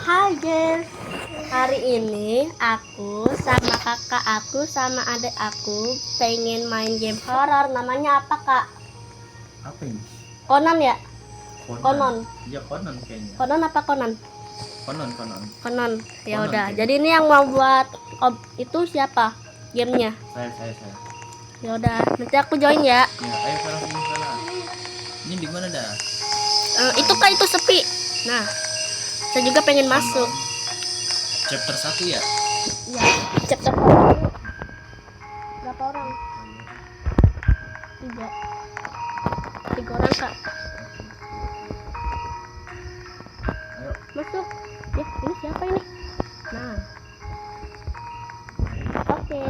Hai guys, hari ini aku sama kakak aku sama adik aku pengen main game horor. Namanya apa kak? Apa ini? Conan ya? Conan. Iya Conan kayaknya. Conan apa Conan? Conan. Conan. Ya Conan udah. kayaknya. Jadi ini yang mau buat itu siapa? Gamenya? Saya. Ya udah. Nanti aku join ya. Ya, ayo sekarang sini salah. Ini di mana dah? Itu kak itu sepi. Nah, saya juga pengen masuk. Chapter 1 ya? Iya. Chapter 1. Berapa orang? 3. 3 orang kak. Ayo. Masuk. Ya, ini siapa ini? Nah. Oke.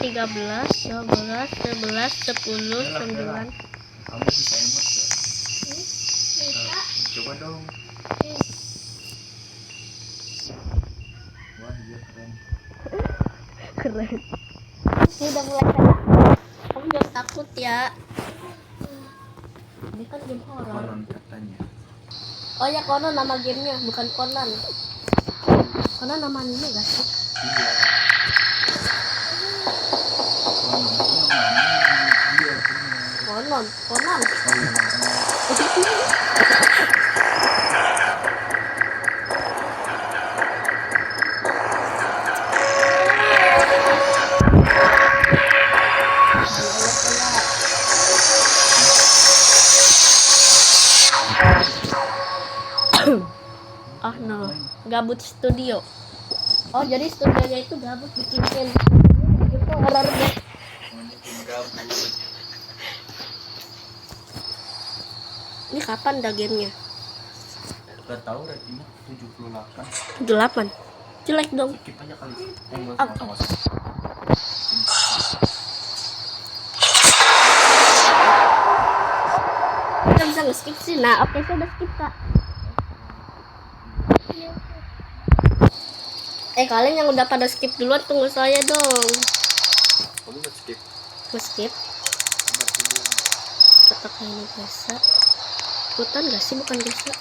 13, 12, 11, 10, 9. Kamu bisa emot ya? Coba dong. Wah, iya keren. Keren. Ini udah mulai kena. Kamu jangan takut ya. Ini kan game horor. Conan katanya. Oh ya, Conan nama gamenya, bukan Conan. Conan nama anime gak sih? Iya. Conan. Conan. Oh iya. Oh no, Gabut Studio. Oh jadi studionya itu gabut bikin game. Itu horor deh. Gabut. Ini kapan dah gamenya? Gak tahu ratingnya 78. 78. Jelek dong. Skip aja kali. Enggak Ah. sama. Kita bisa nge-skip sih. Nah, oke, saya udah skip kak. Kalian yang udah pada skip duluan tunggu saya dong. Kamu udah skip? Nge-skip. Apakah ini biasa? Hutan gak sih? Bukan biasa.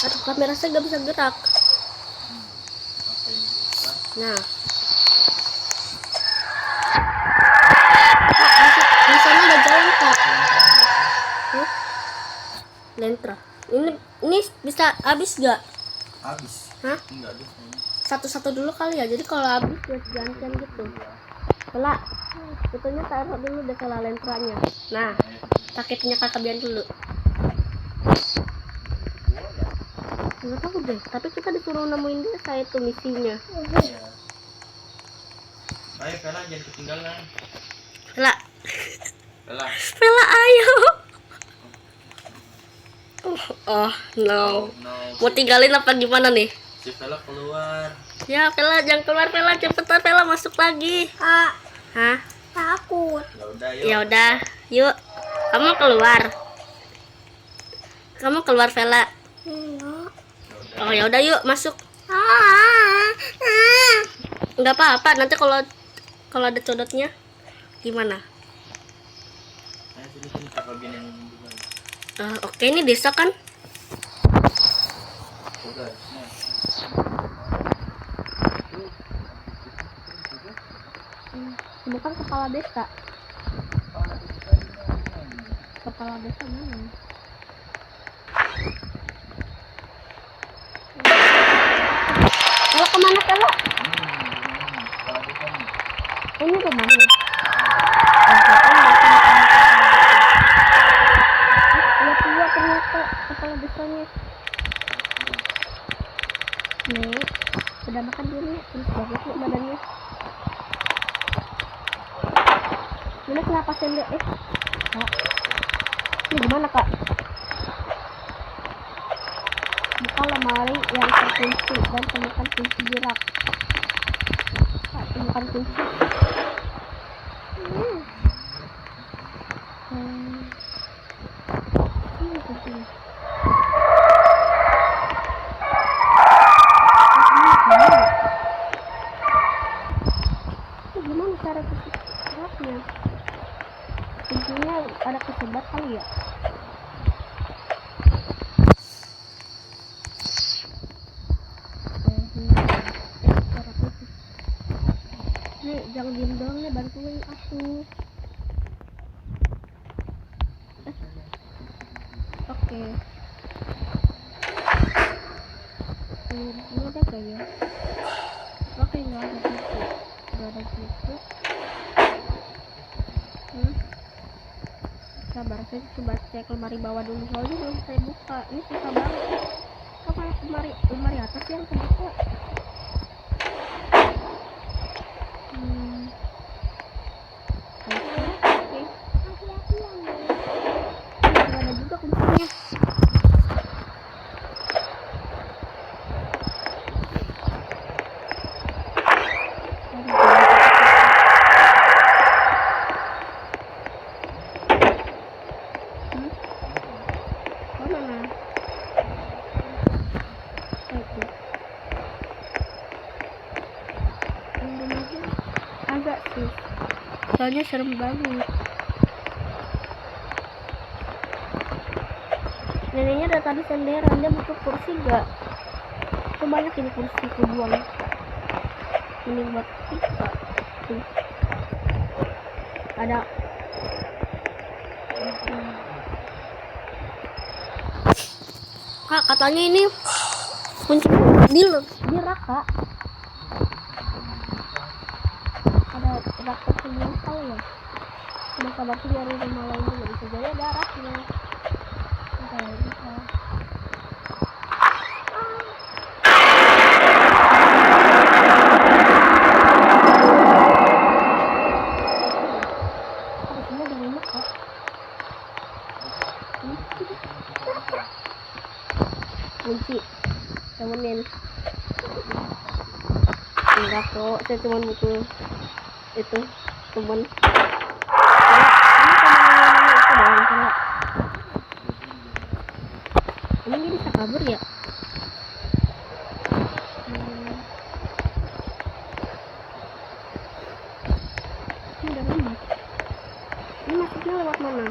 Aduh, kamera saya gak bisa gerak. Apa ini? Nah. Di sana udah jalan kak. Huh? Lentra. Ini bisa habis gak? Habis. Hah? Enggak habis kayaknya. Satu-satu dulu kali ya. Jadi kalau habis ya gantian gitu. Kela, itunya taruh dulu deh kela lentranya. Nah, pakai punya kakak Bian dulu. Nggak tahu deh. Tapi kita disuruh nemuin desa itu misinya. Iya. Ayo Vela jangan ketinggalan. Kela, Vela. Vela ayo. Oh no. No. Mau tinggalin apa gimana nih? Si Vela keluar. Ya Vela jangan keluar Vela, cepetan Vela masuk lagi. Kak, Hah? takut. Ya udah yuk. Ya udah, yuk. Kamu keluar. Kamu keluar Vela. Enggak. Oh ya udah yuk masuk. Ah. Nggak apa-apa. Nanti kalau ada codotnya gimana? Ayo sini kakak Bian yang ngomong dulu. Oke, ini desa kan? Udah. Bukan kepala desa. Kepala desa mana? Kalau kemana kalau? Ini rumahnya. Lihat dulu ternyata kepala desanya. Nih, udah makan dulu ya. Terus bagus nih badannya. Ini kenapa saya lihat Kak? Ini gimana kak? Buka lemari yang terkunci dan temukan kunci jerak. Kak, temukan kunci. Ini kuncinya. Ini gimana cara kunci jeraknya? Kuncinya ada kesebat kali ya? Jangan diem doang nih, bantuin aku. Oke. Ini ada gak ya? Oke, nggak ada buku. Nggak ada buku. Sabar, saya coba cek lemari bawah dulu. Soalnya belum saya buka. Ini susah banget. Kok malah lemari atas yang kebuka? Oke. Nggak ada juga kuncinya. Agak sih, soalnya serem banget. Neneknya dari tadi senderan, dia butuh kursi gak? Itu banyak ini kursi ku buang. Ini buat kita. Tuh. Ada. Kak, katanya ini kunci di rak, Kak. Ada rak sebelum tahu ya. Udah sabar sih dari rumah lain juga bisa jadi ada raknya. Kayak bisa. Harusnya udah enak, Kak. Kunci temenin enggak kok, saya cuma butuh itu temen. Emang dia bisa kabur ya? Ini udah lama. Ini masuknya lewat mana?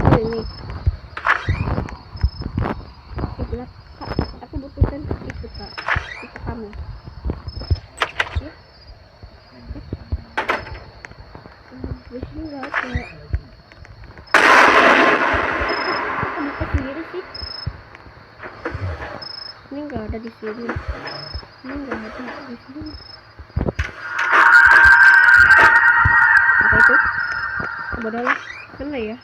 Oh, ini. Kak, aku butuhkan itu, Kak. Itu kamu. Ya? Di sini nggak ada. Aku buka sendiri sih. Ini nggak ada di sini. Ini nggak ada di sini. Apa itu? Bodoh mana ya?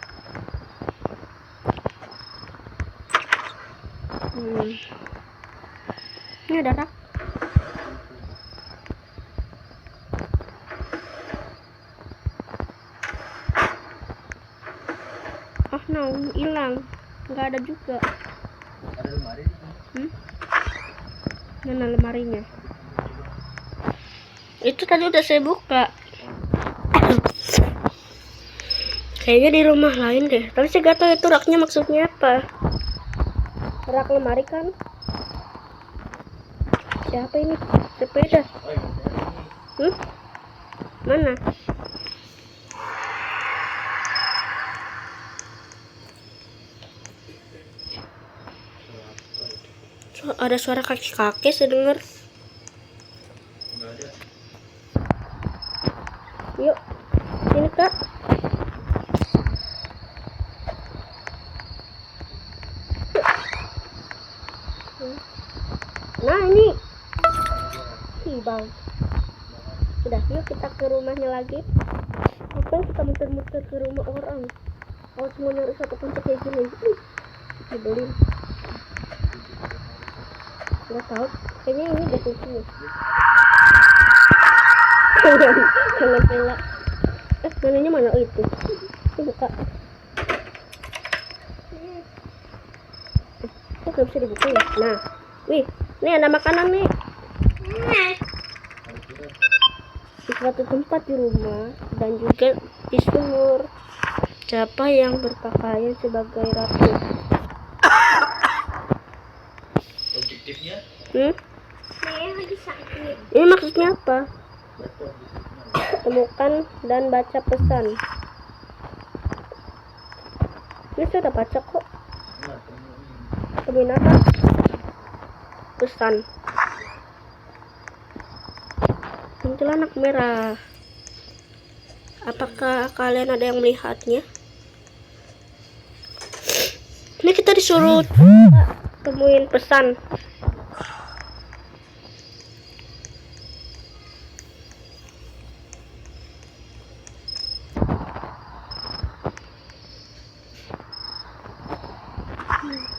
Ini ada rak. Oh no, hilang. Nggak ada juga. Ada lemari di sini. Mana lemarinya? Itu tadi udah saya buka. Kayaknya di rumah lain deh. Tapi saya gak tahu itu raknya maksudnya apa. Rak lemari kan? Siapa ini? Sepeda. Mana? Ada suara kaki-kaki saya dengar. Enggak ada. Yuk, sini Kak. Nah ini. Bang. Udah, yuk kita ke rumahnya lagi. Ngapain kita muter-muter ke rumah orang? Kalau cuma nyari satu kunci kayak gini, dibeli. Nggak tahu, kayaknya ini udah kuncinya. Jangan pelak. Mananya mana? Oh itu. Ini buka. Kok nggak bisa dibuka ya? Nah, wih, ini ada makanan nih. Di suatu tempat di rumah dan juga di sumur. Siapa yang berpakaian sebagai ratu? Objektifnya? Saya lagi sakit. Ini maksudnya apa? Temukan dan baca pesan. Ini saya udah baca kok. Temuin apa? Pesan. kuntilanak merah. Apakah kalian ada yang melihatnya? Ini kita disuruh temuin pesan.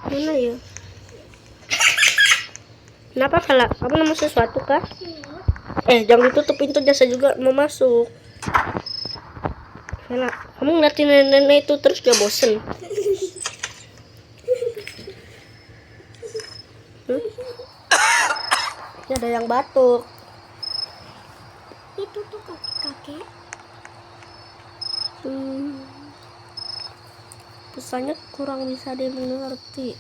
Mana ya? Kenapa salah? Kamu nemu sesuatu kah? Jangan ditutup pintunya, saya juga mau masuk. Vela, kamu ngeliatin nenek itu terus gak bosen? Ini ada yang batuk. Itu tuh kakek-kakek. Pesannya kurang bisa dimengerti.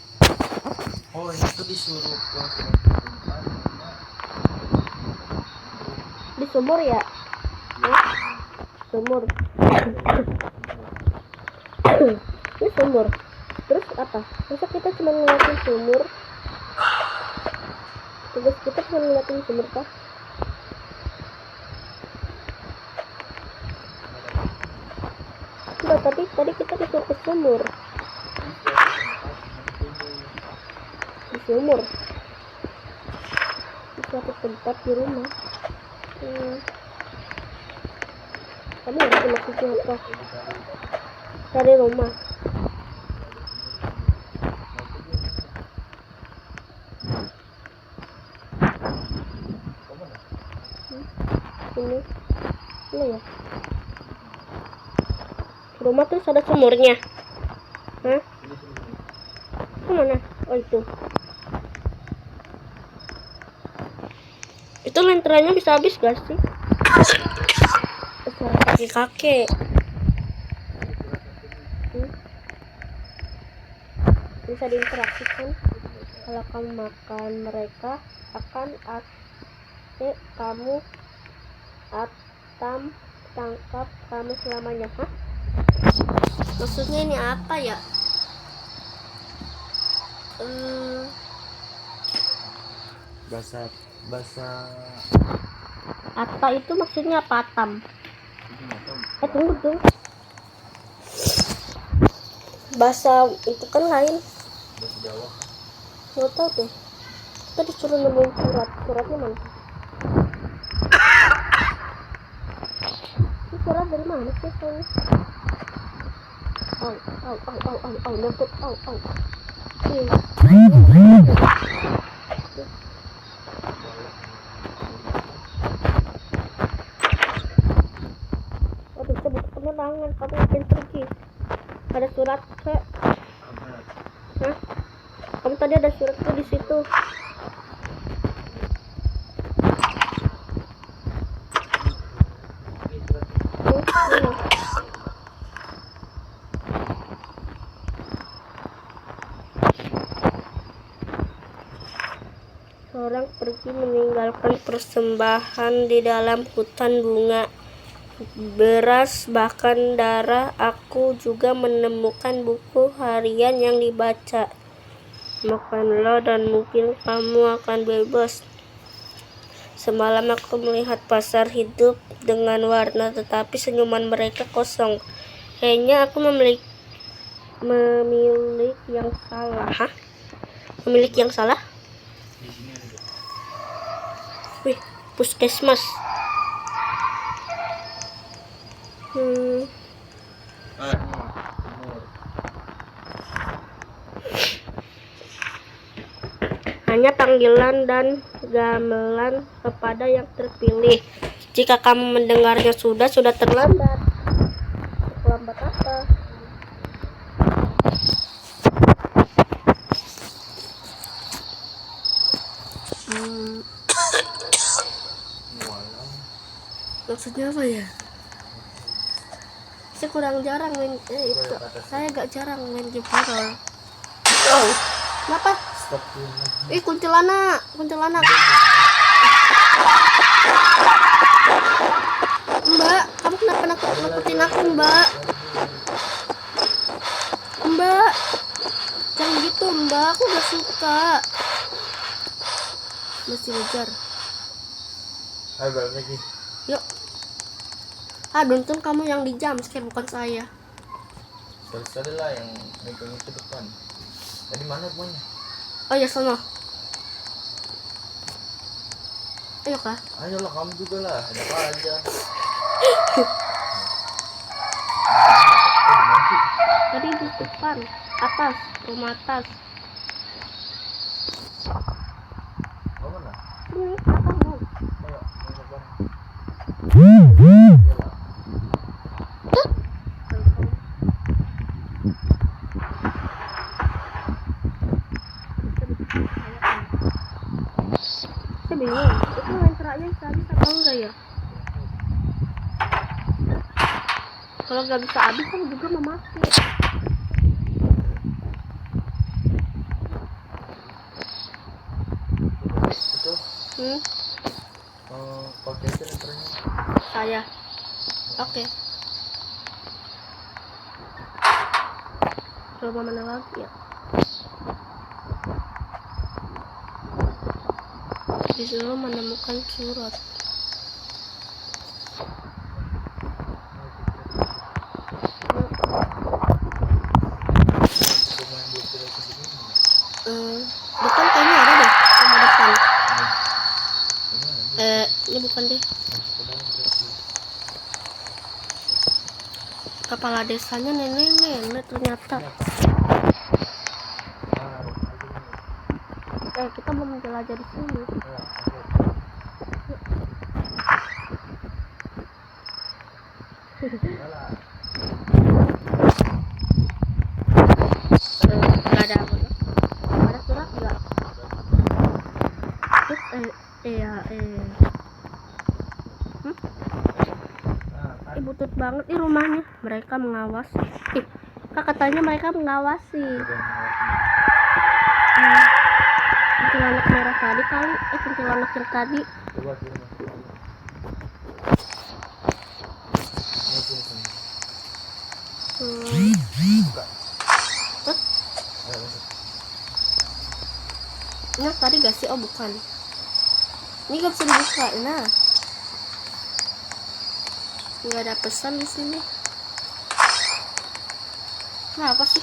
Oh, ini tuh disuruh ke Di sumur ya? Sumur. Ini sumur. Terus apa? Masa kita cuma ngeliatin sumur? Tugas kita cuma ngeliatin sumur kah? Enggak, tadi kita disuruh ke sumur. Di sumur. Di suatu tempat di rumah. Kamu ngerti maksudnya apa? Dari rumah. Ini ya. Rumah terus ada sumurnya. Hah? Kemana? Oh itu. Itu lenteranya bisa habis gak sih? Suara kakek-kakek. Bisa diinteraksikan. Kalau kamu makan, mereka akan kamu tangkap kamu selamanya. Hah? Maksudnya ini apa ya? bahasa Atta itu maksudnya apa? Atam. Tunggu dong. Bahasa itu kan lain. bahasa Jawa. Nggak tahu deh. Kita disuruh nemuin surat. Suratnya mana? Ini surat dari mana sih? Nyangkut. Aduh, saya butuh penerangan. Kamu ngapain pergi? Ada surat ke? Hah? Kamu tadi ada surat tuh di situ. Seorang pergi meninggalkan persembahan di dalam hutan bunga, beras, bahkan darah. Aku juga menemukan buku harian yang dibaca. Makanlah dan mungkin kamu akan bebas. Semalam aku melihat pasar hidup dengan warna, tetapi senyuman mereka kosong. Kayaknya aku memiliki yang salah. Hah? Memiliki yang salah? Di sini ada. Wih, puskesmas. Hanya panggilan dan gamelan kepada yang terpilih. Jika kamu mendengarnya sudah terlambat. Terlambat apa? Maksudnya apa ya? Saya kurang jarang main itu. Saya gak jarang main game horror. Oh, kenapa? Stop. Kuntilanak. Mbak, kamu kenapa nakutin aku, Mbak? Mbak, jangan gitu, Mbak. Aku gak suka. Masih ngejar. Ayo balik lagi. Yuk. Untung kamu yang di jumpscare bukan saya. Sekali lah yang megang itu depan. Tadi mana rumahnya? Oh ya sono. Ayo kah? Ayolah kamu juga lah, ada apa aja. Di mana sih? Tadi di depan, atas, rumah atas. Oh mana? Ini belakangmu. Ayo, masuk bareng. Saya bingung, itu lentranya bisa habis apa enggak ya? Kalau nggak bisa habis, kamu juga memakai. Itu pakai aja lenternya. Saya. Oke. Coba mana lagi ya? Disuruh menemukan surat. Rumah yang belum tidak sebegini. Depan kayaknya ada deh, sama depan. Ini Ini bukan deh. masuk ke dalam berarti. Kepala desanya nenek-nenek ternyata. Kita belum menjelajah di sini. Nggak ada apa? Ada surat nggak? Terus butut banget nih rumahnya. Mereka mengawasi. Kak katanya mereka mengawasi. Kuntilanak merah tadi kali. Kuntilanak yang tadi. Coba sini masuk. Buka. Terus? Ayo masuk. Ini tadi gak sih? Oh bukan. Ini gak bisa dibuka. Nah. Nggak ada pesan di sini. Nah apa sih?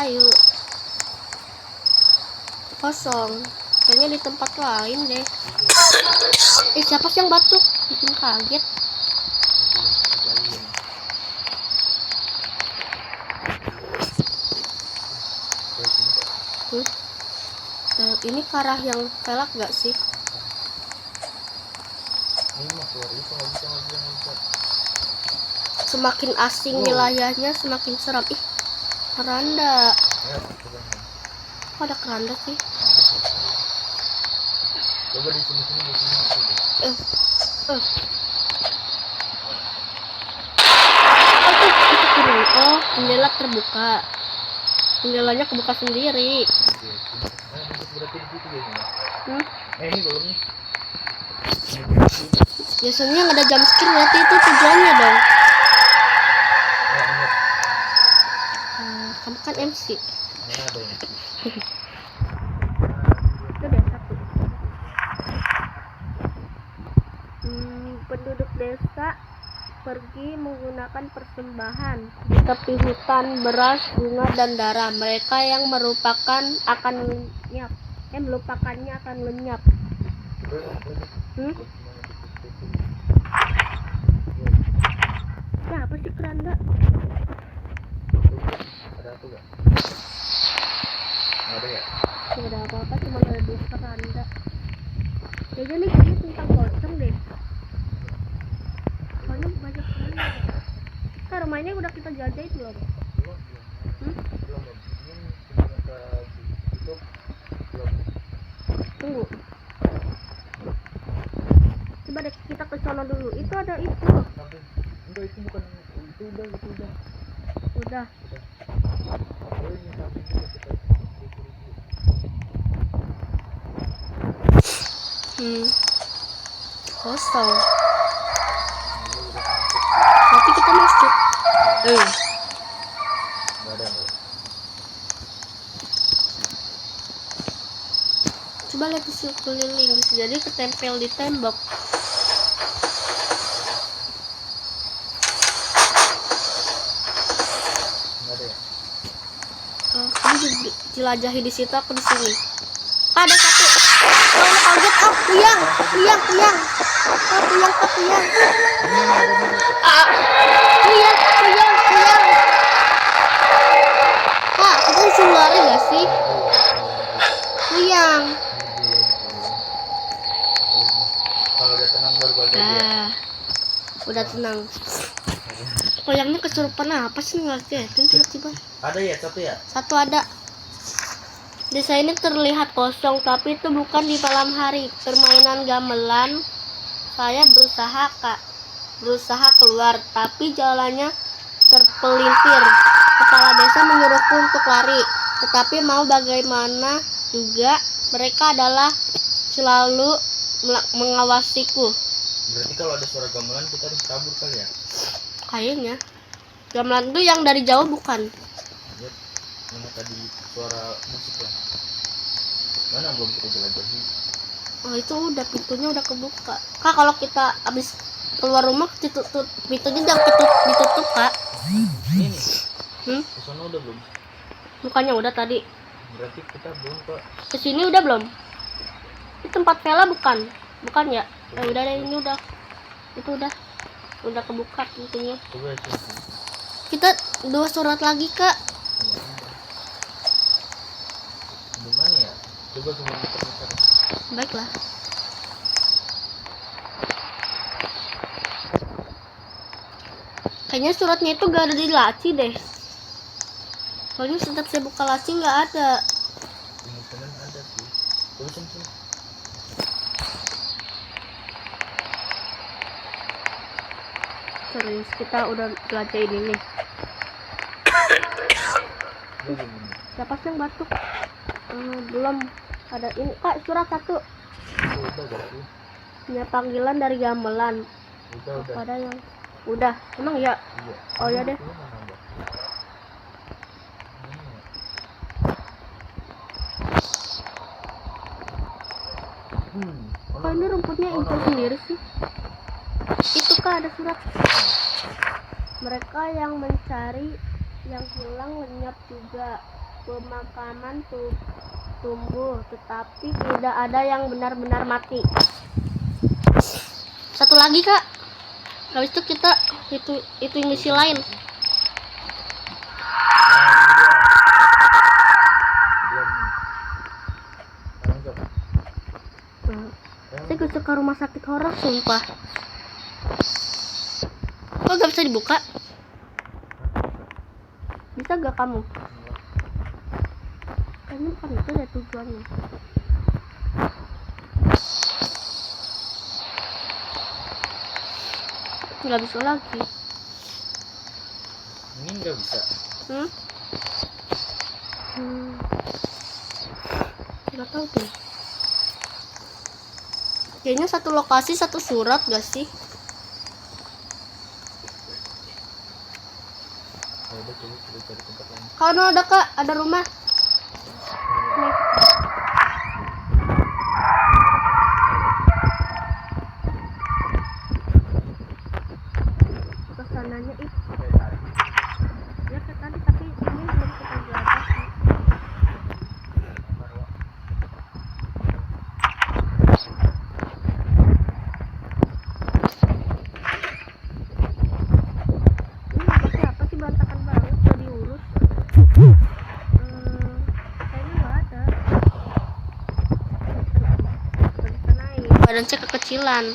Ayo. Kosong. Kayaknya di tempat lain deh. Siapa sih yang batuk? Bikin kaget. Ini ke arah yang velak gak sih? Ini mah keluar itu nggak bisa. Semakin asing wilayahnya semakin seram. Ih, keranda. Ayo, coba. Kok ada keranda sih? Coba di sini. Oh, jendela terbuka. Jendelanya kebuka sendiri. Berarti di situ biasanya. Hmm? Ini belum nih. Biasanya nggak ada jam screen, berarti itu tujuannya dong. Kamu kan MC. Mana ada yang Itu deh satu. Penduduk desa pergi menggunakan persembahan di tepi hutan, beras, bunga, dan darah. Mereka yang melupakannya akan lenyap. Nah, apa sih keranda? ada apa gak? Ada ya? Tidak ada apa-apa, cuma ada dua keranda. Kayaknya nih kayaknya tentang pocong deh. Soalnya banyak keranda. Kan rumahnya udah kita jajahin belum? Belum. Tunggu. Coba deh kita ke sono dulu. Itu ada itu. Enggak, itu bukan. Itu udah. Udah. Oh, ini samping juga kita. Kosong. Nanti kita masuk. Enggak ada. Coba lihat di keliling, bisa jadi ketempel di tembok. menjelajahi di situ, aku di sini. Ada satu. Oh, kaget. Oh, kuyang. Ah, kuyang. Kak, kita disuruh lari gak sih? Kuyang. Kalau udah tenang baru balik lagi ya. Udah tenang. Kuyangnya kesurupan apa sih, nggak kelihatan tiba-tiba. Ada ya satu ya? Satu ada. Desa ini terlihat kosong, tapi itu bukan di malam hari. Permainan gamelan. Saya berusaha keluar, tapi jalannya terpelintir. Kepala desa menyuruhku untuk lari, tetapi mau bagaimana juga mereka adalah selalu mengawasiku. Berarti kalau ada suara gamelan kita harus kabur kali ya? Kayaknya gamelan itu yang dari jauh bukan? Lihat, mana tadi suara musik ya? Mana belum kita jelajahi? Oh, itu udah, pintunya udah kebuka. Kak, kalau kita habis keluar rumah ditutup, pintunya jangan ditutup, Kak. Ini nih. Ke sana udah belum? Bukannya udah tadi. Berarti kita belum ke Kesini udah belum? Itu tempat Vela bukan? Bukan ya? Udah deh, ini udah. Itu udah kebuka pintunya. coba ya sini. Kita 2 surat lagi, Kak. Gimana ya? Coba muter-muter. Baiklah. Kayaknya suratnya itu gak ada di laci deh. Soalnya setiap saya buka laci nggak ada. Kemungkinan ada sih. Coba sini. Serius, kita udah belajar ini nih. Siapa sih yang batuk? Belum ada ini, Kak, surat 1. Udah gak sih? Punya panggilan dari gamelan. Udah. Ada yang udah, emang ya? Iya. Oh ya deh. Kok ini rumputnya impor sendiri sih? Itu, Kak, ada surat. Mereka yang mencari yang hilang lenyap juga. Pemakaman tumbuh, tetapi tidak ada yang benar-benar mati. Satu lagi, Kak. Habis itu kita itu misi lain. Saya gak suka rumah sakit horor, sumpah. Kok gak bisa dibuka? Bisa gak kamu? Kayaknya bukan itu deh tujuannya. Nggak bisa lagi. Ini nggak bisa. Nggak tahu deh. Kayaknya satu lokasi satu surat gak sih? Udah coba cari tempat lain. Kalau ada, Kak, ada rumah. Nih. Kesananya itu. Ya kayak tadi, tapi ini belum kita jelajahi. Apa sih berantakan banget, udah diurus. Kayaknya nggak ada. Bisa naik. Badan saya kekecilan.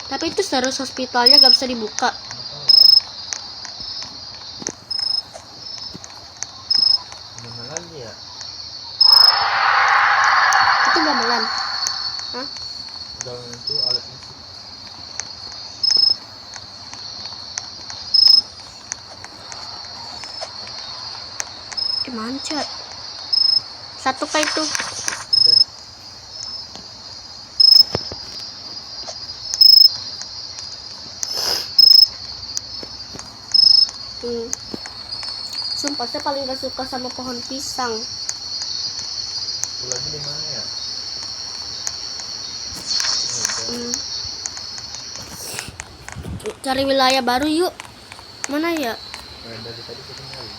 Tapi itu seharus hospitalnya gak bisa dibuka. Gimana lagi ya? Itu gamelan. Hah? Gamelan itu alat musik. Mancat. Satu kayak itu. Sumpah saya paling gak suka sama pohon pisang. Itu lagi di mana ya? Cari wilayah baru yuk. Mana ya? Dari tadi kita nyari.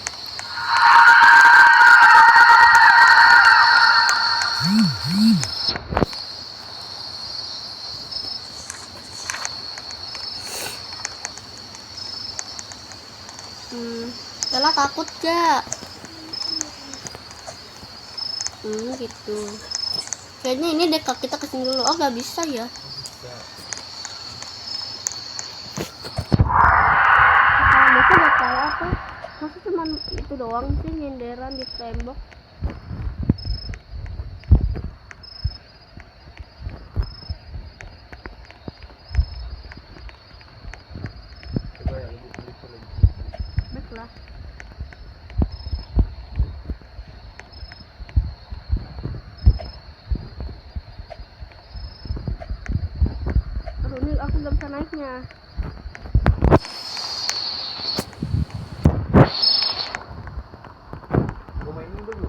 Stella takut gak? Gitu. Kayaknya ini deh kita kesini dulu. Oh nggak bisa ya? Bisa. Masa gak tahu apa? Masa cuma itu doang sih nyenderan di tembok? Coba ya lebih lagi. Baiklah. Aduh ini aku gak bisa naiknya. Gua mainin dulu.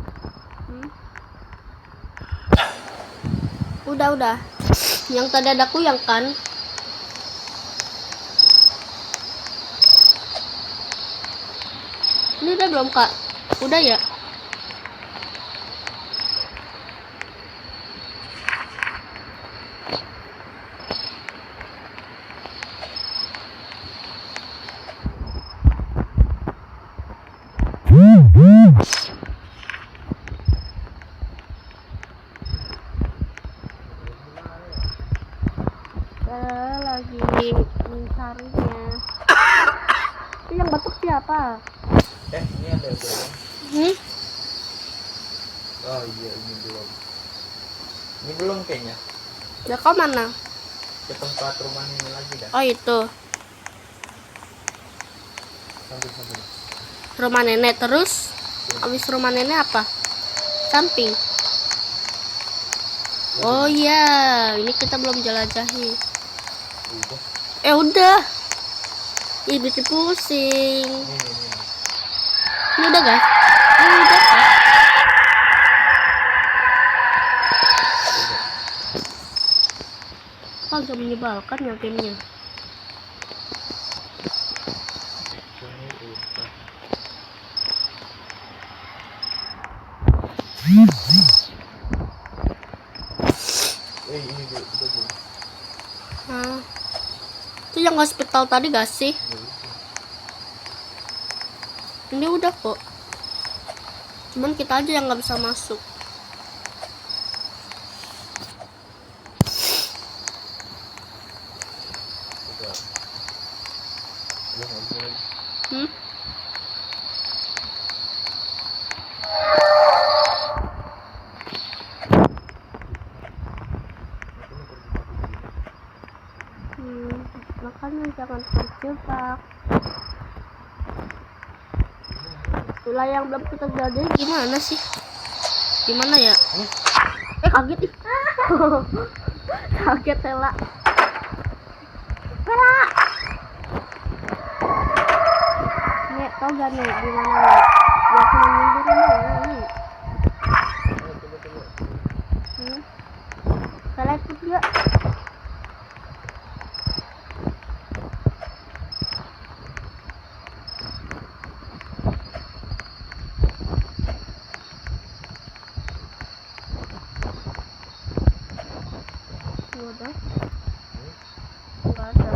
Udah. Yang tadi ada kuyang kan? Ini udah belum kak? Udah ya? Lagi mencarinya. Itu yang batuk siapa? Ini ada belum? Oh iya ini belum. Ini belum kayaknya. Ya kau mana? Ke tempat rumah ini lagi dah. Oh itu Sambil. rumah nenek. Terus habis rumah nenek apa? Samping. Oh iya, ini kita belum jelajahi. Udah. Udah. Ih bikin pusing. Ini udah guys. Ini udah kan? Agak menyebalkan ya gamenya. Ini dulu. Itu yang hospital tadi gak sih? Ini udah kok. Cuman kita aja yang nggak bisa masuk. Makanya jangan terjebak. Itulah yang belum kita jadi gimana sih? Gimana ya? Kaget ih. Kaget Sela. Nek, tau gak nih gimana nih? Ya cuma mundur nih. Sela ikut gak? Udah. Enggak ada.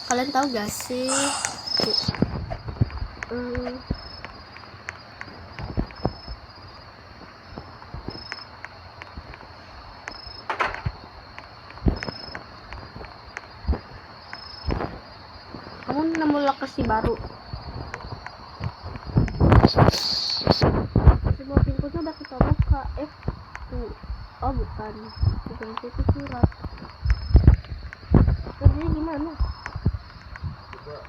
Kalian tahu gak sih? Kamu nemu lokasi baru. Semua pintu temboknya udah kita buka. Tuh. Oh bukan, bukan itu surat. Jadi gimana? Coba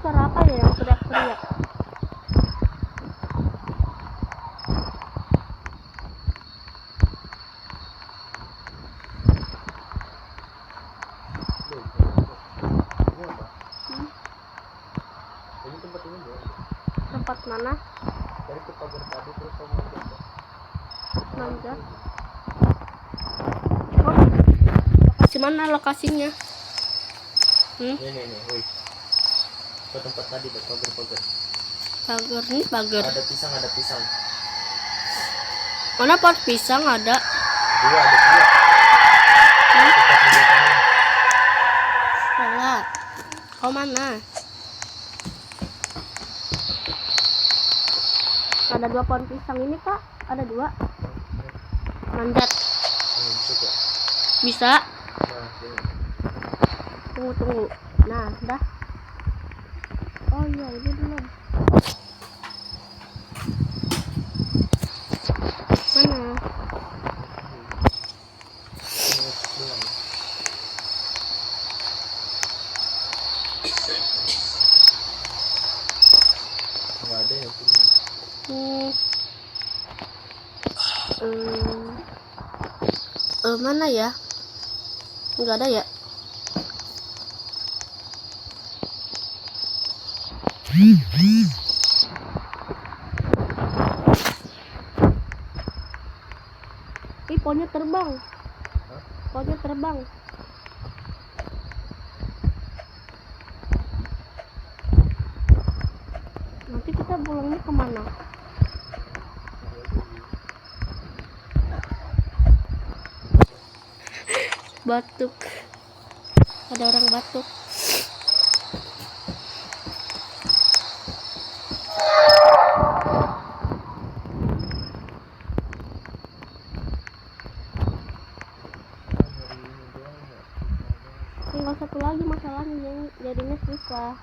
Suara apa ya yang teriak-teriak? ini apa? Hmm? Ini tempat ini buat Tempat mana? dari ke pagar tadi terus kamu manjat ya? Manjat. Oh, lokasi mana lokasinya? Nih, woi. Ke tempat tadi ke pagar. Pagar ini pagar. Ada pisang. Mana pot pisang ada? Dua ada dua. Hmm? Tempat pembuatannya. Enggak. Kau mana? Ada 2 pohon pisang ini kak? Ada 2. Manjat. Coba. Bisa? Nah, ini. Tunggu. Nah, dah. Oh iya, ini belum. Mana? Ini pulang. Nggak ada ya pulang. Mana ya? Enggak ada ya? Ih, pohonnya terbang. Hah? Pohonnya terbang. Nanti kita pulangnya kemana? Batuk. Ada orang batuk. Tinggal satu lagi masalahnya yang jadinya susah.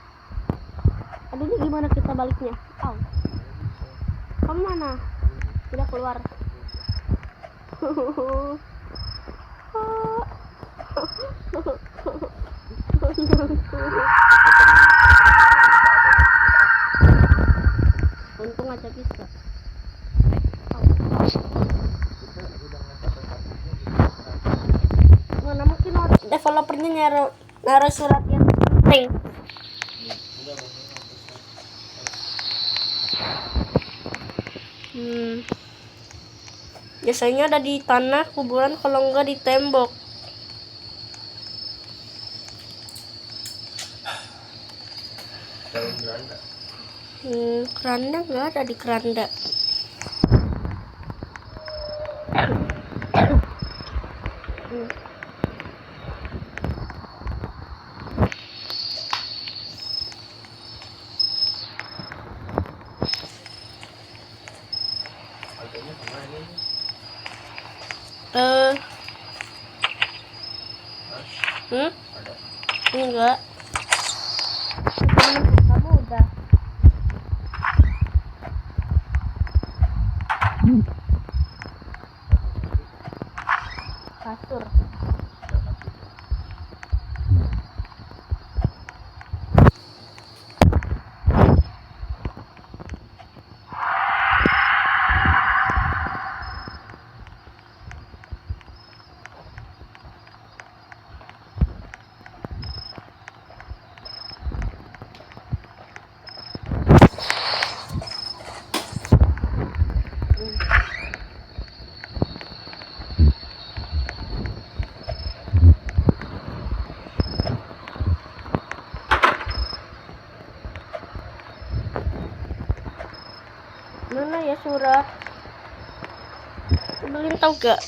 Aduh, ini gimana kita baliknya? Au. Kamu mana? Udah keluar. Untung aja bisa. Mana mungkin developernya naruh surat yang penting. Biasanya ada di tanah kuburan, kalau enggak di tembok. Daun beranda. Keranda enggak ada di keranda. Harganya kemana ini? Ada. Enggak. Kamu udah. Kasur. Mana ya surat? Beliin tau gak?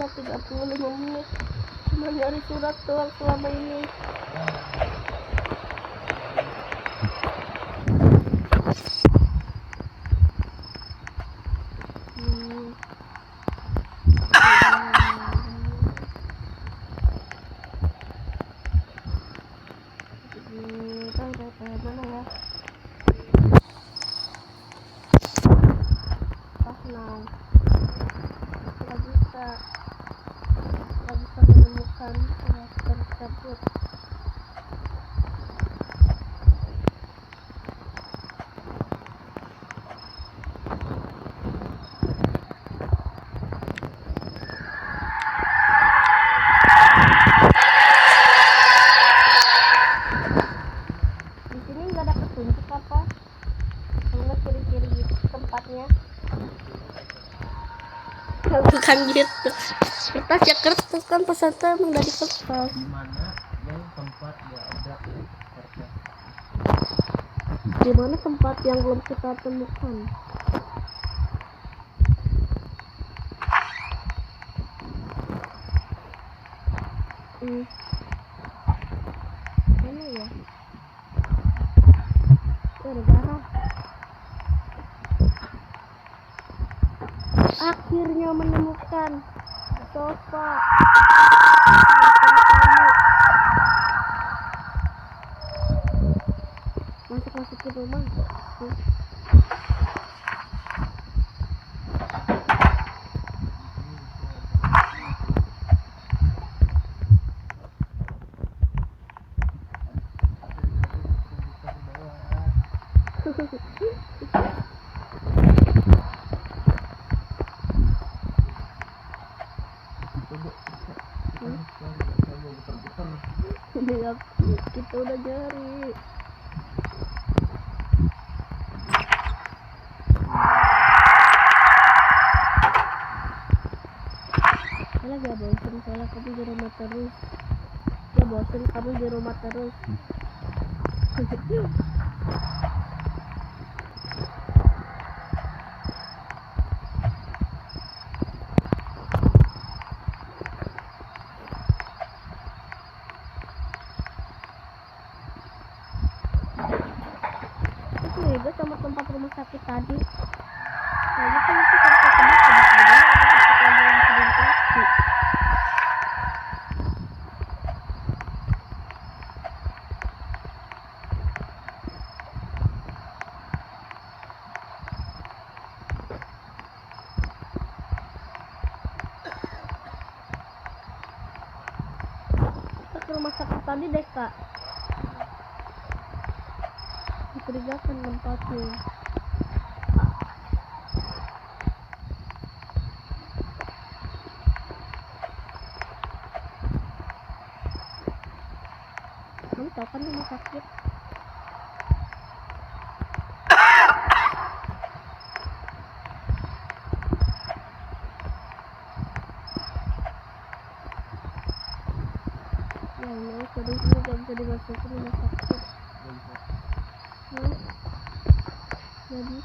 udah 35 menit cuma nyari surat doang selama ini. Mana ya? Nah, nggak bisa menemukan surat tersebut. Di sini nggak ada petunjuk apa? Nggak ciri-ciri gitu tempatnya. Bukan gitu. Kertas ya kertas kan pesantren emang dari kertas. Di mana yang tempat gak ada kertas? Di mana tempat yang belum kita temukan? Mana ya? Ada darah. Akhirnya menemukan sofa. Masuk ke rumah. Kita udah nyari. Saya gak bosan soalnya kamu di rumah terus. Ya bosan kamu di rumah terus. Itu beda sama tempat rumah sakit tadi. Kayaknya kan itu tempat tempat sebenarnya ada yang sedang. Kita ke rumah sakit tadi deh kak. Mencurigakan tempatnya. Kamu tahu kan rumah sakit? Ya Allah, jadi ini gak bisa dimasukin rumah sakit. Jadi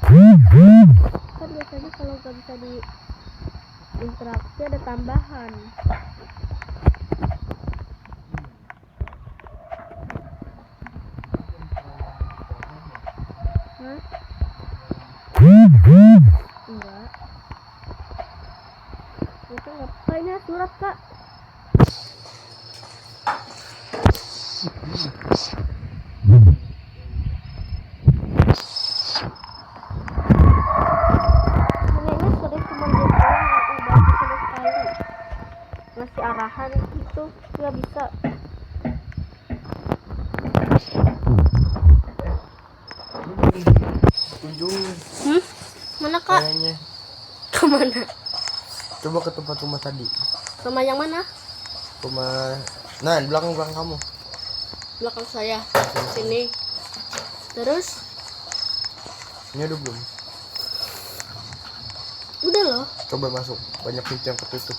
kan biasanya kalau nggak bisa di interaksi ada tambahan. Hah? Enggak. Itu ngapain ya surat kak? Kayaknya sudah cuma dia doang yang udah sama sekali ngasih arahan gitu, nggak bisa. Ujung Mana kak? kayaknya. Kemana? Coba ke tempat rumah tadi. Rumah yang mana? Rumah. Nah, di belakang kamu. Belakang saya. Sini. Terus? Ini udah belum? Udah loh. Coba masuk. Banyak pintu yang ketutup.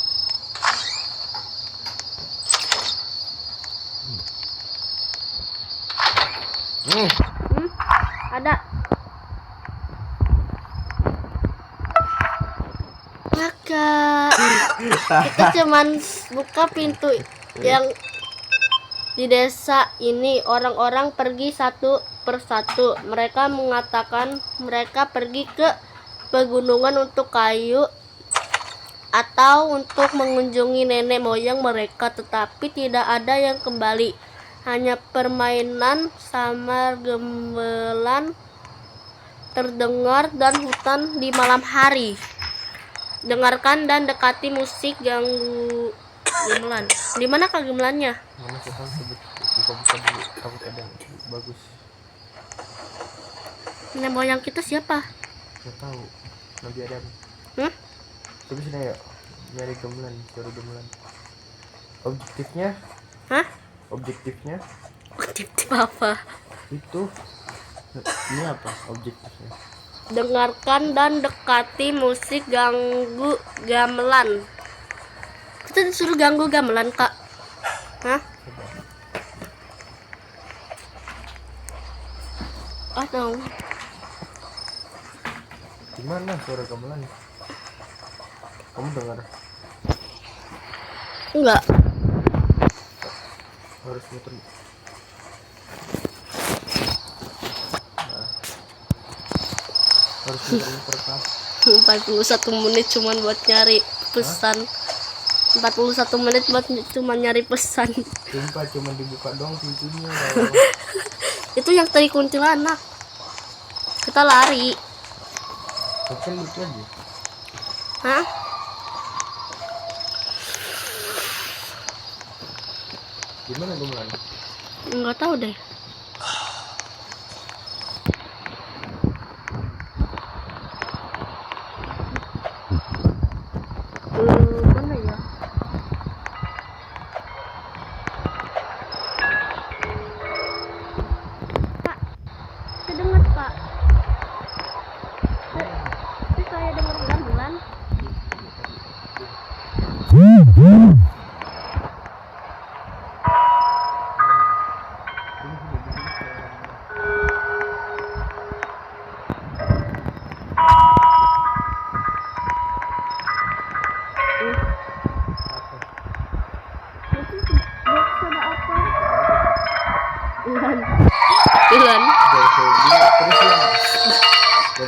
Ada. Kak. Kita cuman buka pintu yang di desa ini. Orang-orang pergi satu persatu. Mereka mengatakan mereka pergi ke pegunungan untuk kayu atau untuk mengunjungi nenek moyang mereka, tetapi tidak ada yang kembali. Hanya permainan samar gamelan terdengar dan hutan di malam hari. Dengarkan dan dekati musik ganggu gamelan. Di mana Kak gamelannya? Mana saya tahu buka-buka dulu, takut ada yang bagus. Nenek moyang kita siapa? Saya tahu Nabi Adam. Coba sini ya, nyari gamelan, cari gamelan. Objektifnya? Hah? Objektifnya? Objektif apa? Itu ini apa objektifnya? Dengarkan dan dekati musik ganggu gamelan. Kita disuruh ganggu gamelan, Kak. Hah? Ah, tahu. Gimana suara gamelan? Kamu dengar? Enggak. Harus muter. Nah. Harus muter kah? 41 menit cuman buat nyari pesan. 41 menit buat cuma nyari pesan. Sumpah cuma dibuka dong pintunya. Itu yang tadi kuntilanak. Kita lari. Kan lucu aja. Hah? Gimana gamelan? Enggak tahu deh. Mana ya? Pak, saya dengar Pak. Saya dengar gamelan. Ilan. Terus ya.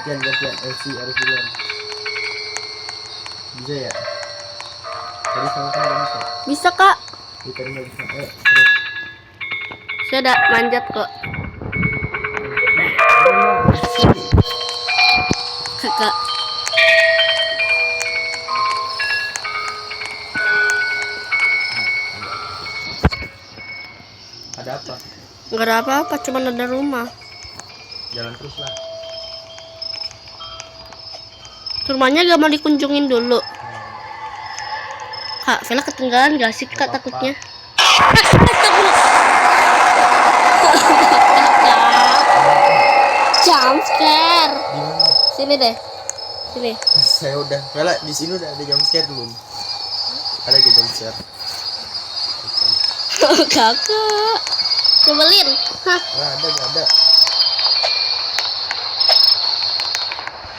Gantian LC harus duluan. Bisa ya? Tadi sama kan nggak bisa. Bisa Kak. Tadi nggak bisa. Terus. Saya udah manjat kok. Kakak. Ada apa? Nggak ada apa-apa, cuma ada rumah. Jalan terus lah. Rumahnya gak mau dikunjungin dulu. Kak, Vela ketinggalan gak sih Kak Gak apa-apa. takutnya? Jump scare. Di mana? Sini deh. Sini. Saya udah. Vela di sini udah ada jump scare belum? Ada gak jump scare? Kakak. Nyebelin. Hah. Nggak ada, nggak ada.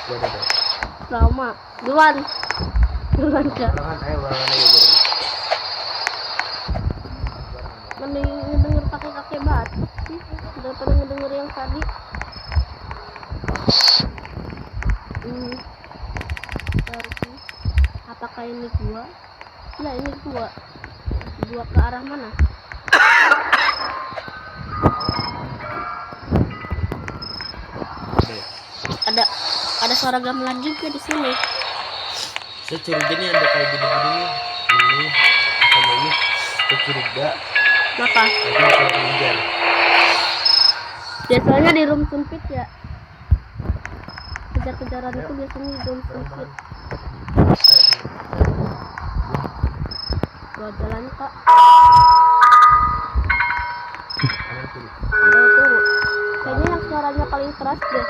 Gak ada. Trauma. Duluan. Duluan Kak. Barangan, ayo barangan aja barangan. Mending ngedenger pakai kakek batu sih daripada ngedenger yang tadi. Harusnya. Apakah ini gua? Ya ini gua. Gua ke arah mana? Ada suara gamelan juga di sini. Saya curiga nih ada kayak gini-gini nih. Ini sama ini. Saya curiga. Kenapa? Ada kayak mengejar. Biasanya di room sempit ya. Kejar-kejaran itu biasanya di room sempit. Gua jalan Kak. Tunggu. Kayaknya yang suaranya paling keras deh.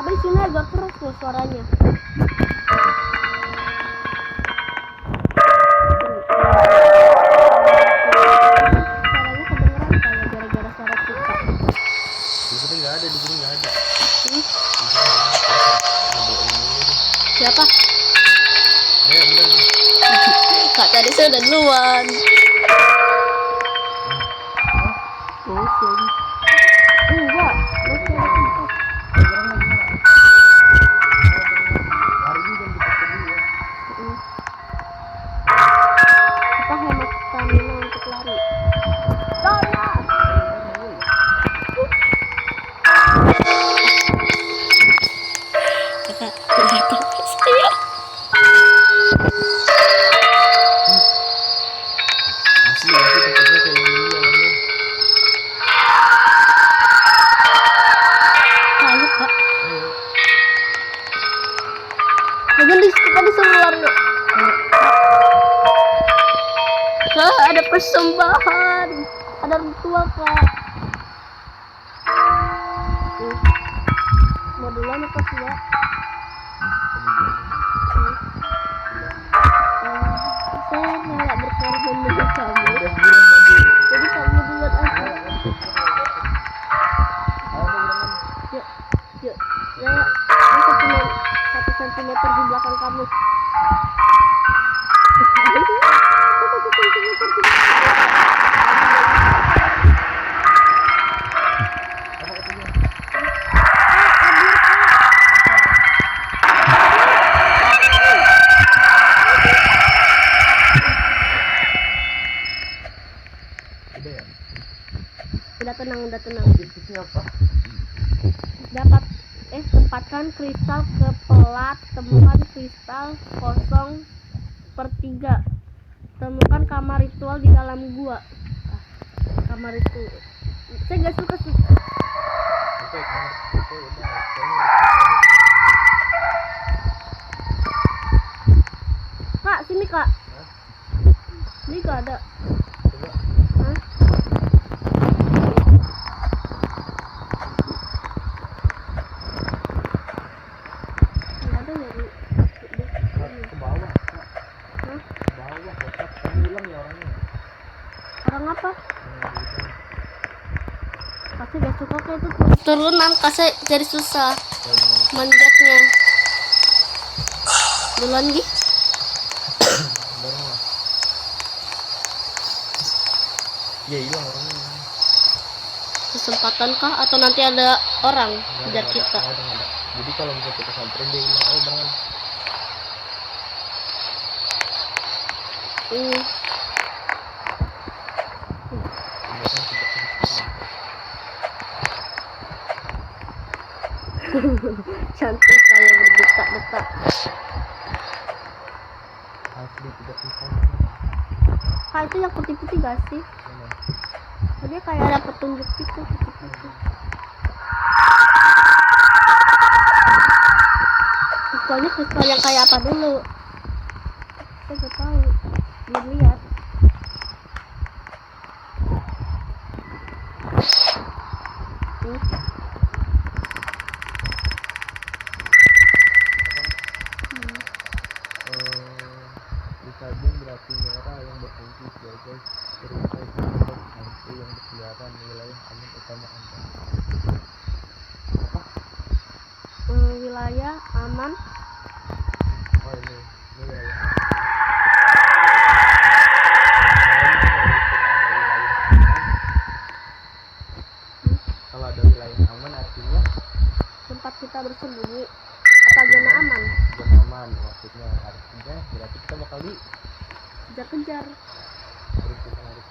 Tapi di sini agak keras loh suaranya. Suaranya kedengeran kayak gara-gara suara kita. Di sini nggak ada, di sini nggak ada. Sudah duluan. Kosong. Enggak, masih ada tempat. Hari ini jam kita kedua. Kita hemat stamina untuk lari. Tolong. Kakak, lihat saya. Asli tempatnya kayak gini alamnya. Ayo kak. Jangan kita disuruh lari. Kak, ada persembahan. Ada orang tua kak. Mau duluan apa sih ya? Saya rela berkorban demi kamu. Udah bilang aja. Jadi kamu duluan aja. Yuk, yuk. Ya, aku cuma 1 sentimeter di belakang kamu. 1 sentimeter di Udah ya? Udah tenang, udah tenang. Tips-tipsnya apa? Dapat tempatkan kristal ke pelat, temukan kristal kosong per 3. Temukan kamar ritual di dalam gua. Kamar itu saya gak suka Oke, kamar itu udah. Kak, sini kak. Ini gak ada. Coba. Hah? Gak ada ya di Ke bawah. Hah? Ke bawah. Kotak. Kamu hilang ya orangnya. Orang apa? Kasih gak suka kayak itu turunan, kasih jadi susah manjatnya. Duluan Gi. Bareng lah. Ya hilang orangnya. Kesempatan kah atau nanti ada orang kejar kita? Nggak ada. Jadi kalau misalnya kita samperin dia hilang. Ayo barengan. Cantik saya berdetak-detak. Asli tidak bisa. Kak, itu yang putih-putih gak sih? Dia kayak ada petunjuk gitu, putih-putih. Kristalnya kristal yang kayak apa dulu? Saya gak tahu. Belum lihat. Sabun berapi merah yang berfungsi sebagai perisai penembak hantu yang berkeliaran di wilayah aman utama Anda. Wilayah aman. Oh ini wilayah aman. Kalau ada wilayah aman artinya Tempat kita bersembunyi atau zona aman. zona aman, maksudnya artinya berarti kita bakal Kejar-kejar. terus kita harus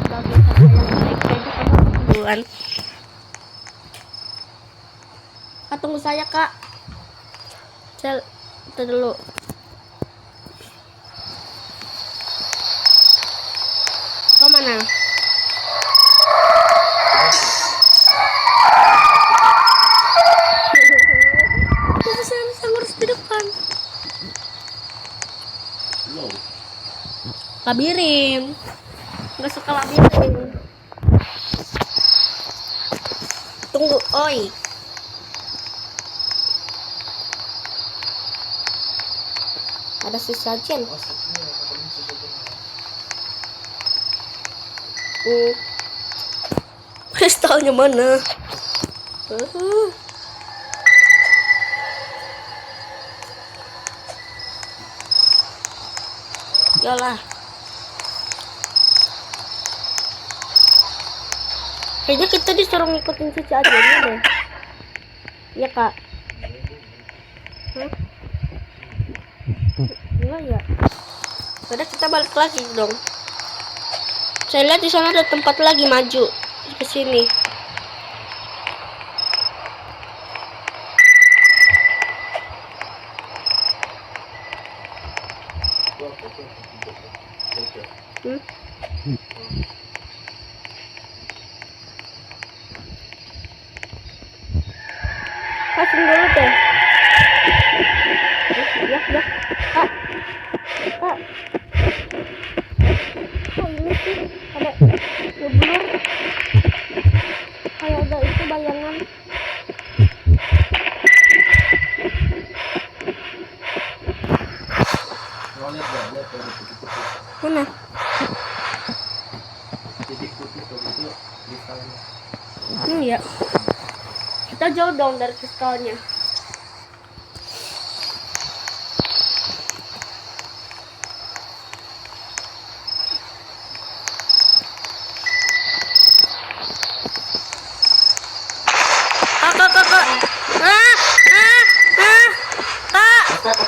Sebagai kakak yang baik aja kamu duluan. Kak, tunggu saya kak. Saya itu dulu. Kau mana? Saya ngurus di depan. Labirin. Nggak suka labirin. Tunggu, oi. Ada sesajen. Kristalnya mana? Yalah. Kayaknya kita disuruh ngikutin si Ciajennya deh. Iya kak. Hah? Enggak ya. Udah kita balik lagi dong. Saya lihat di sana ada tempat lagi maju ke sini. Kasih dulu deh. Ya. Kak. Kok ini sih ada ngeblur? Kayak ada itu bayangan. Mana? Titik putih tuh itu kristalnya. Ya. Kita jauh dong dari kristalnya. Kak.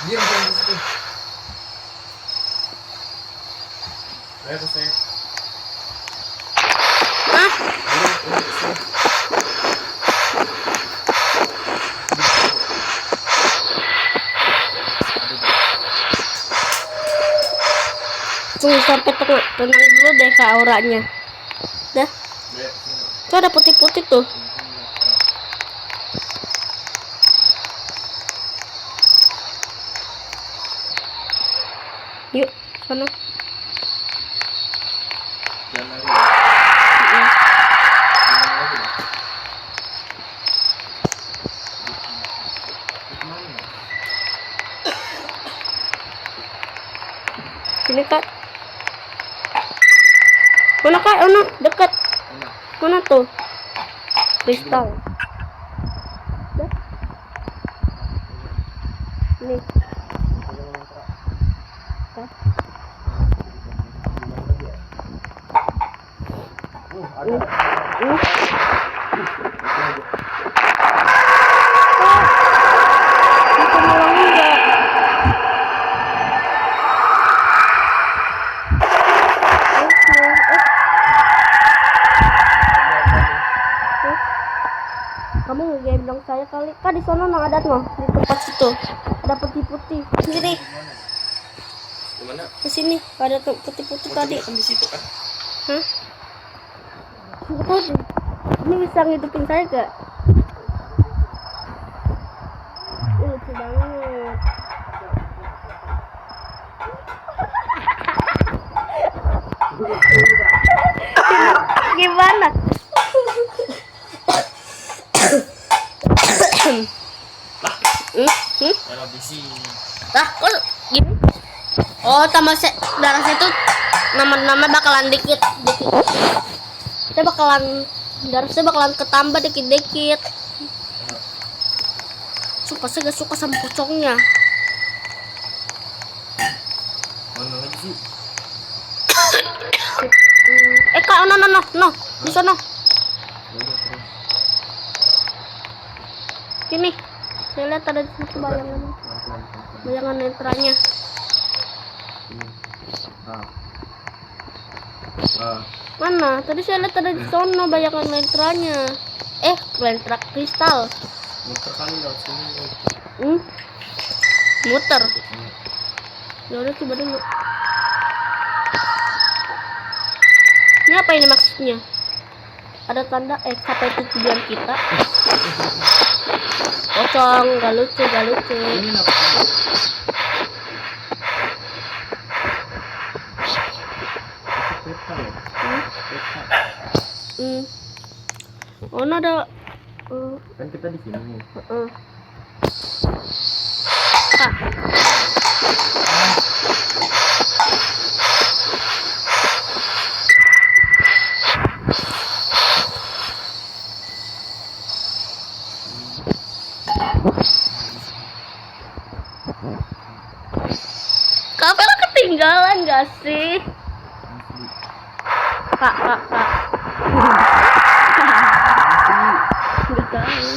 Diam di situ. Ayo ke saya. Tunggu sampai tenang dulu deh kak auranya. Dah. Tuh ada putih-putih tuh. Yuk, sana. Sini kak. Mana kak? Ono dekat. Mana tuh? Kristal. Dah. Nih. Kamu ngegendong saya kali. Kak di sana nang ada noh di tempat situ. Ada putih-putih. Sini. Gimana? Ke sini. Ada putih-putih tadi. Kan di situ kan. Hah? Nggak tahu deh. Ini bisa ngidupin saya gak? Lucu banget. Gimana? Kalau bisi. Kok gini? Oh, tambah darah saya tuh nama-nama bakalan dikit. Saya bakalan darah saya bakalan ketambah dikit-dikit. Saya gak suka sama pocongnya. Mana lagi sih? Kak, no. Di sana. Sini. Saya lihat ada di situ bayangan netranya. Mana? Tadi saya lihat ada di sana bayangan netranya. Lentra kristal. Muter kali lewat sini. Muter. Ya udah coba dulu. Ini apa ini maksudnya? Ada tanda sampai tujuan kita. Pocong, gak lucu. Ini apa? Oh, ada. Kan kita di sini nih. Kak. Kamera ketinggalan gak sih? Asli. Kak. Nggak tahu.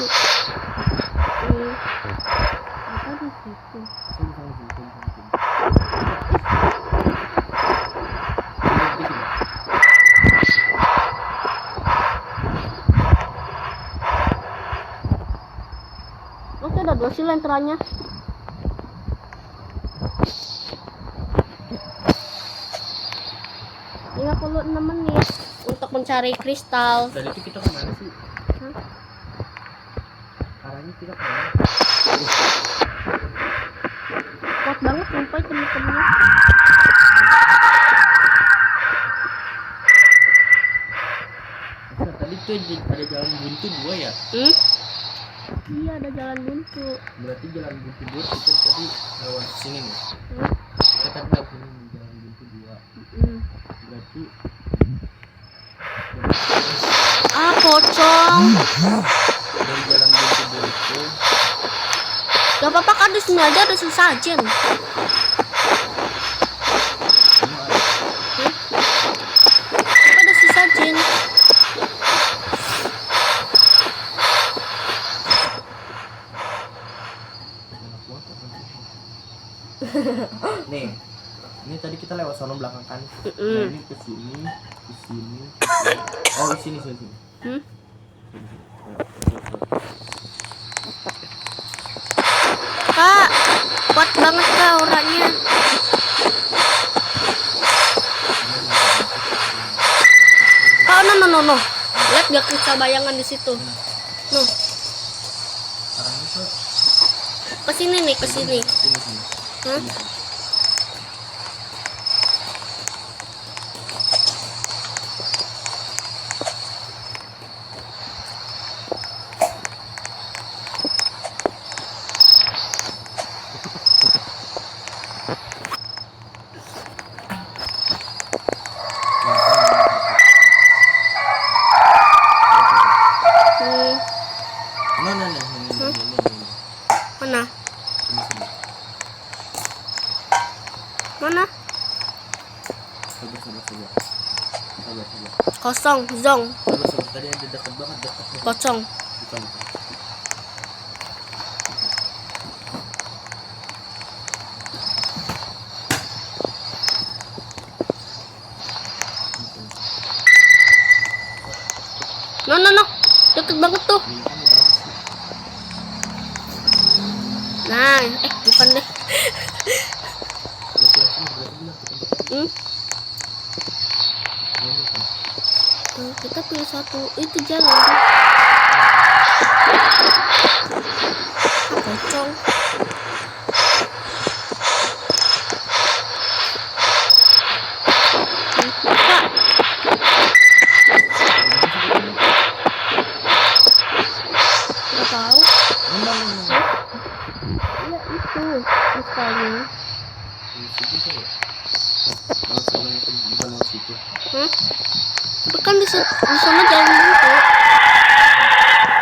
Apa di situ? Oke, ada 2 sih lentranya. Lima 56 menit untuk mencari kristal. Dari itu kita kemana sih? Hah? Arahnya kita kemana? Kuat banget sampai temen-temennya. Nah, tadi tuh ada jalan buntu 2 ya? Iya, ada jalan buntu. Berarti jalan buntu 2 kita tadi lewat sini nih. Hmm? Kita tadi lewat sini di jalan buntu 2. Berarti Pocong. dari jalan buntu 2 itu Gak apa-apa kan, di sini aja ada sesajen. semua ada. Ada sesajen. Nih, ini tadi kita lewat sono belakang kan. Nah, ini ke sini, ke sini. Oh, di sini. Kak, kuat banget kak orangnya. Kak, no. Lihat gak kristal bayangan di situ? No, Arahnya tuh ke sini nih, ke sini. sini. Hah? Mana? Mana? Sabar. Kosong, zong, Sabar. Tadi ada dekat banget. kosong. Bukan. No. Deket banget tuh. Nah, bukan deh. Kita pilih satu. Itu jalan. Pocong. Kak. Nggak tahu. Iya itu kristalnya. Hah? Tapi kan di sana jalan buntu.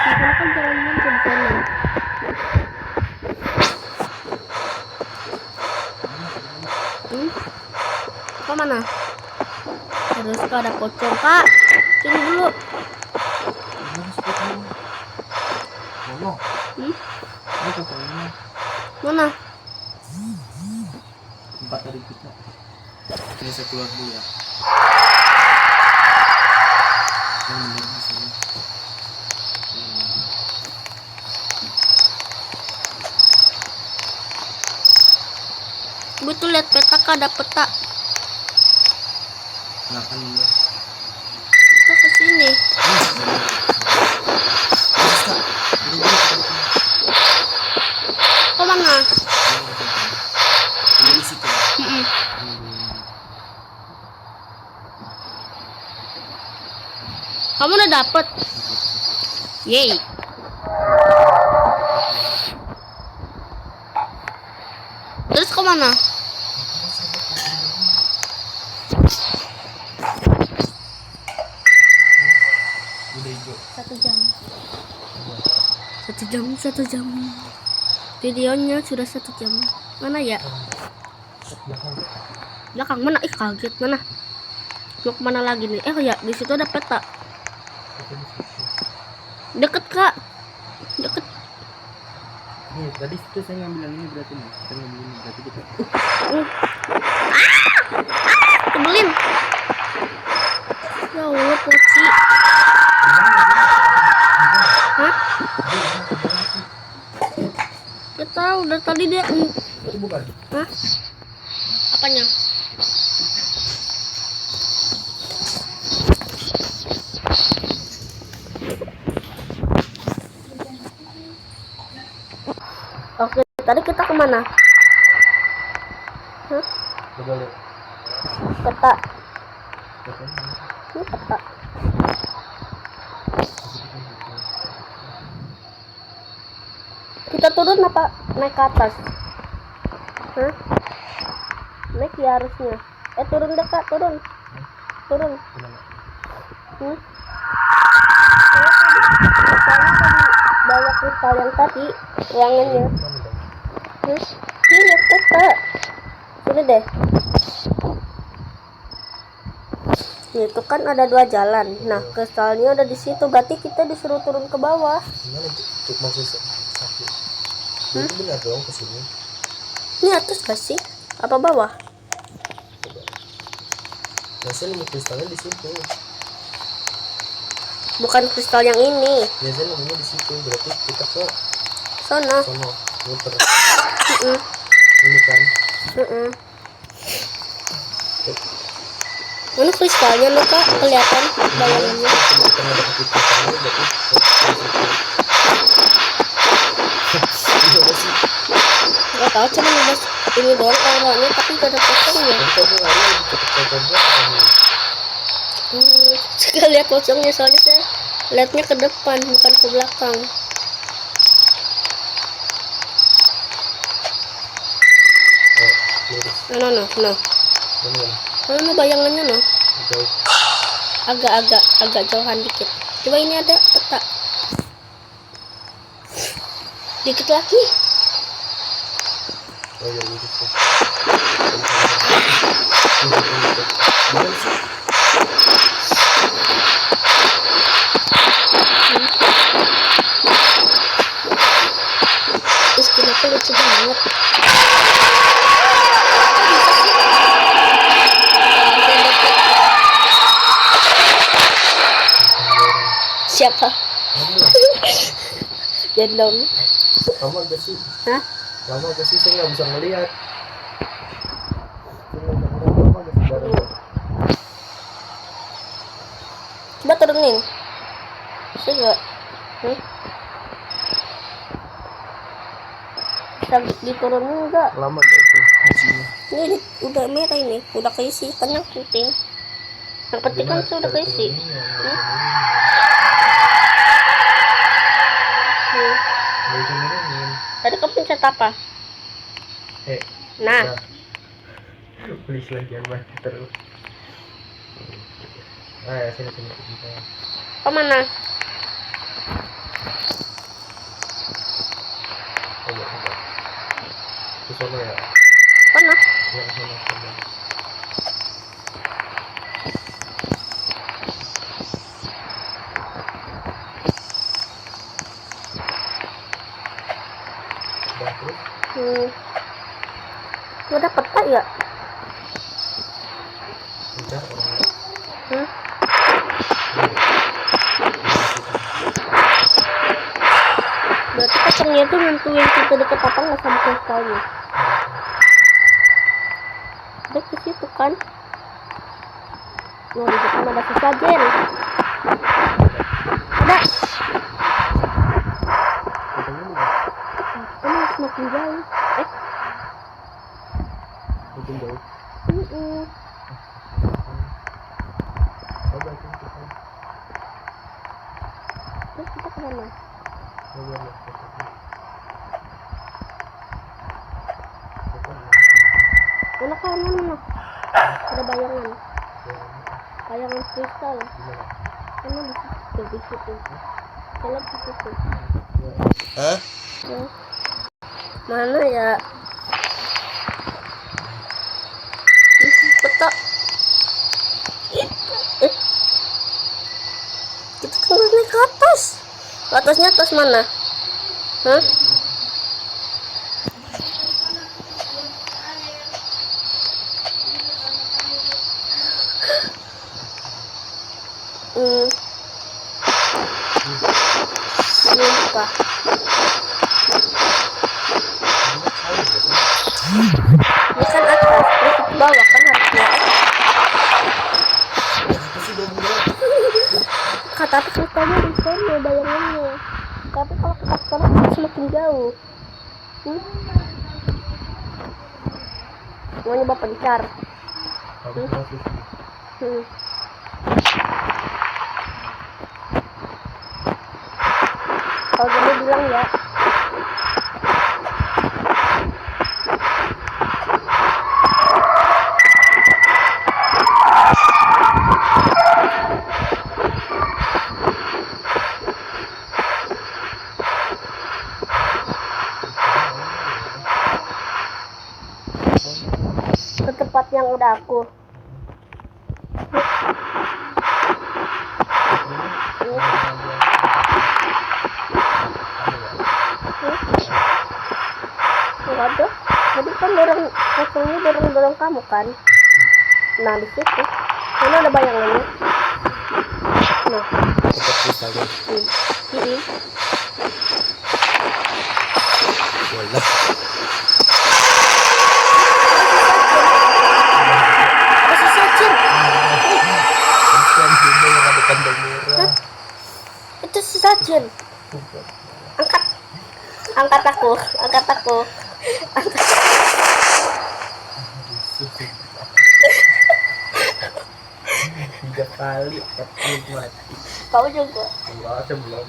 Di sana kan jalan buntu di sana. Kok mana? Terus kok ada pocong kak. Sini dulu. Mana? Tempat tadi kita. Ini saya keluar dulu ya. Di sini. Gue tuh lihat peta kak, ada peta. Kenapa nih? Kita kesini. Kok mana? Ini di situ. Kamu udah dapet? Yeay. Terus ke mana? Udah hijau. 1 jam. 1 jam. Videonya sudah 1 jam. Mana ya? belakang Belakang mana? Ih kaget mana? Mau kemana lagi nih? Ya di situ ada peta. itu di situ. Deket kak. Deket. Nih tadi situ saya ngambil yang ini berarti nih. Kita ngambil ini berarti kita. Tebelin. Ya Allah poci. Hah? Gak tahu dari tadi dia. Itu bukan. Hah? Apanya? Oke, tadi kita kemana? Hah? Coba lihat. Peta. Katanya Ini peta. Kita turun apa naik ke atas? Hah? Naik ya harusnya. Turun deh kak, turun. Turun. gimana? Hmm? Soalnya tadi bawa kristal yang tadi, ruangannya. Mana dong? Ini lihat peta. Sini deh. Itu kan ada 2 jalan. Nah, kristalnya udah di situ. Berarti kita disuruh turun ke bawah. Gimana itu maksud sakit? Itu benar dong ke sini. Ini atas gak sih? Apa bawah? Coba. Nah, saya nemu kristalnya di situ. Bukan kristal yang ini. Ya saya nemunya di situ. Berarti kita ke Sana. sono muter. Mm-mm. Ini kan. Mm-mm. Mana kristalnya lo kak? Kelihatan bayangannya. Kalau kita nggak dapat kristalnya berarti ke situ. Gimana sih? Gak tau, cuma ada ini doang auranya tapi gak ada pocongnya. Jadi kamu lari lebih cepet ke pojok kamu. Saya lihat pocongnya soalnya saya lihatnya ke depan bukan ke belakang. Oh, lurus. Nah. Mana? Mana bayangannya no? Jauh. Agak jauhan dikit. Coba ini ada peta. Dikit lagi. Oh ya lurus tuh. Gimana sih? Istilahnya lucu banget. Siapa? Kamu lah. Gendong. Lama gak sih? Hah? Lama gak sih? Saya nggak bisa ngelihat. Saya nggak bisa ngelihat. Lama gak sih bareng? Coba turunin. Bisa gak? Bisa diturunin enggak? Lama gak sih? Di sini. Ini udah merah ini, udah keisi kan yang penting. Yang penting kan sudah keisi. Tadi kamu pencet apa? Nah, Please lah jangan mati terus. Ya sini. kemana? Coba. Ke sono ya. Mana? Ya ke sono. Udah terus. Gak ada peta ya? Udah orang. Berarti pocongnya itu nentuin kita deket apa nggak sama kristalnya. Udah ke situ kan? Wah, di depan ada sesajen. Ada. Ini semakin jauh. Makin jauh. Coba sih kita. Terus kita kemana? Coba lihat. Mana kanan mana? Ada bayangan. Bayangan kristal. Mana di situ? Kalau di situ. Hah? Ya. Mana ya? Petok. Kita kan naik ke atas. Atasnya atas mana? Hah? Lupa. Ini kan atas, terus ke bawah kan harusnya. Kata aku sukanya di sana bayangannya. Tapi kalau ke sana semakin jauh. Mau nyoba pencar. Kalau dulu bilang ya. Ke tempat yang udah aku. Enggak ada. Tadi kan dorong kamu kan. Nah di situ. Mana ada bayangannya? Nah. Wala. Itu si Sajin. Angkat aku. 3 kali mati. Kau juga. Enggak, sebelum.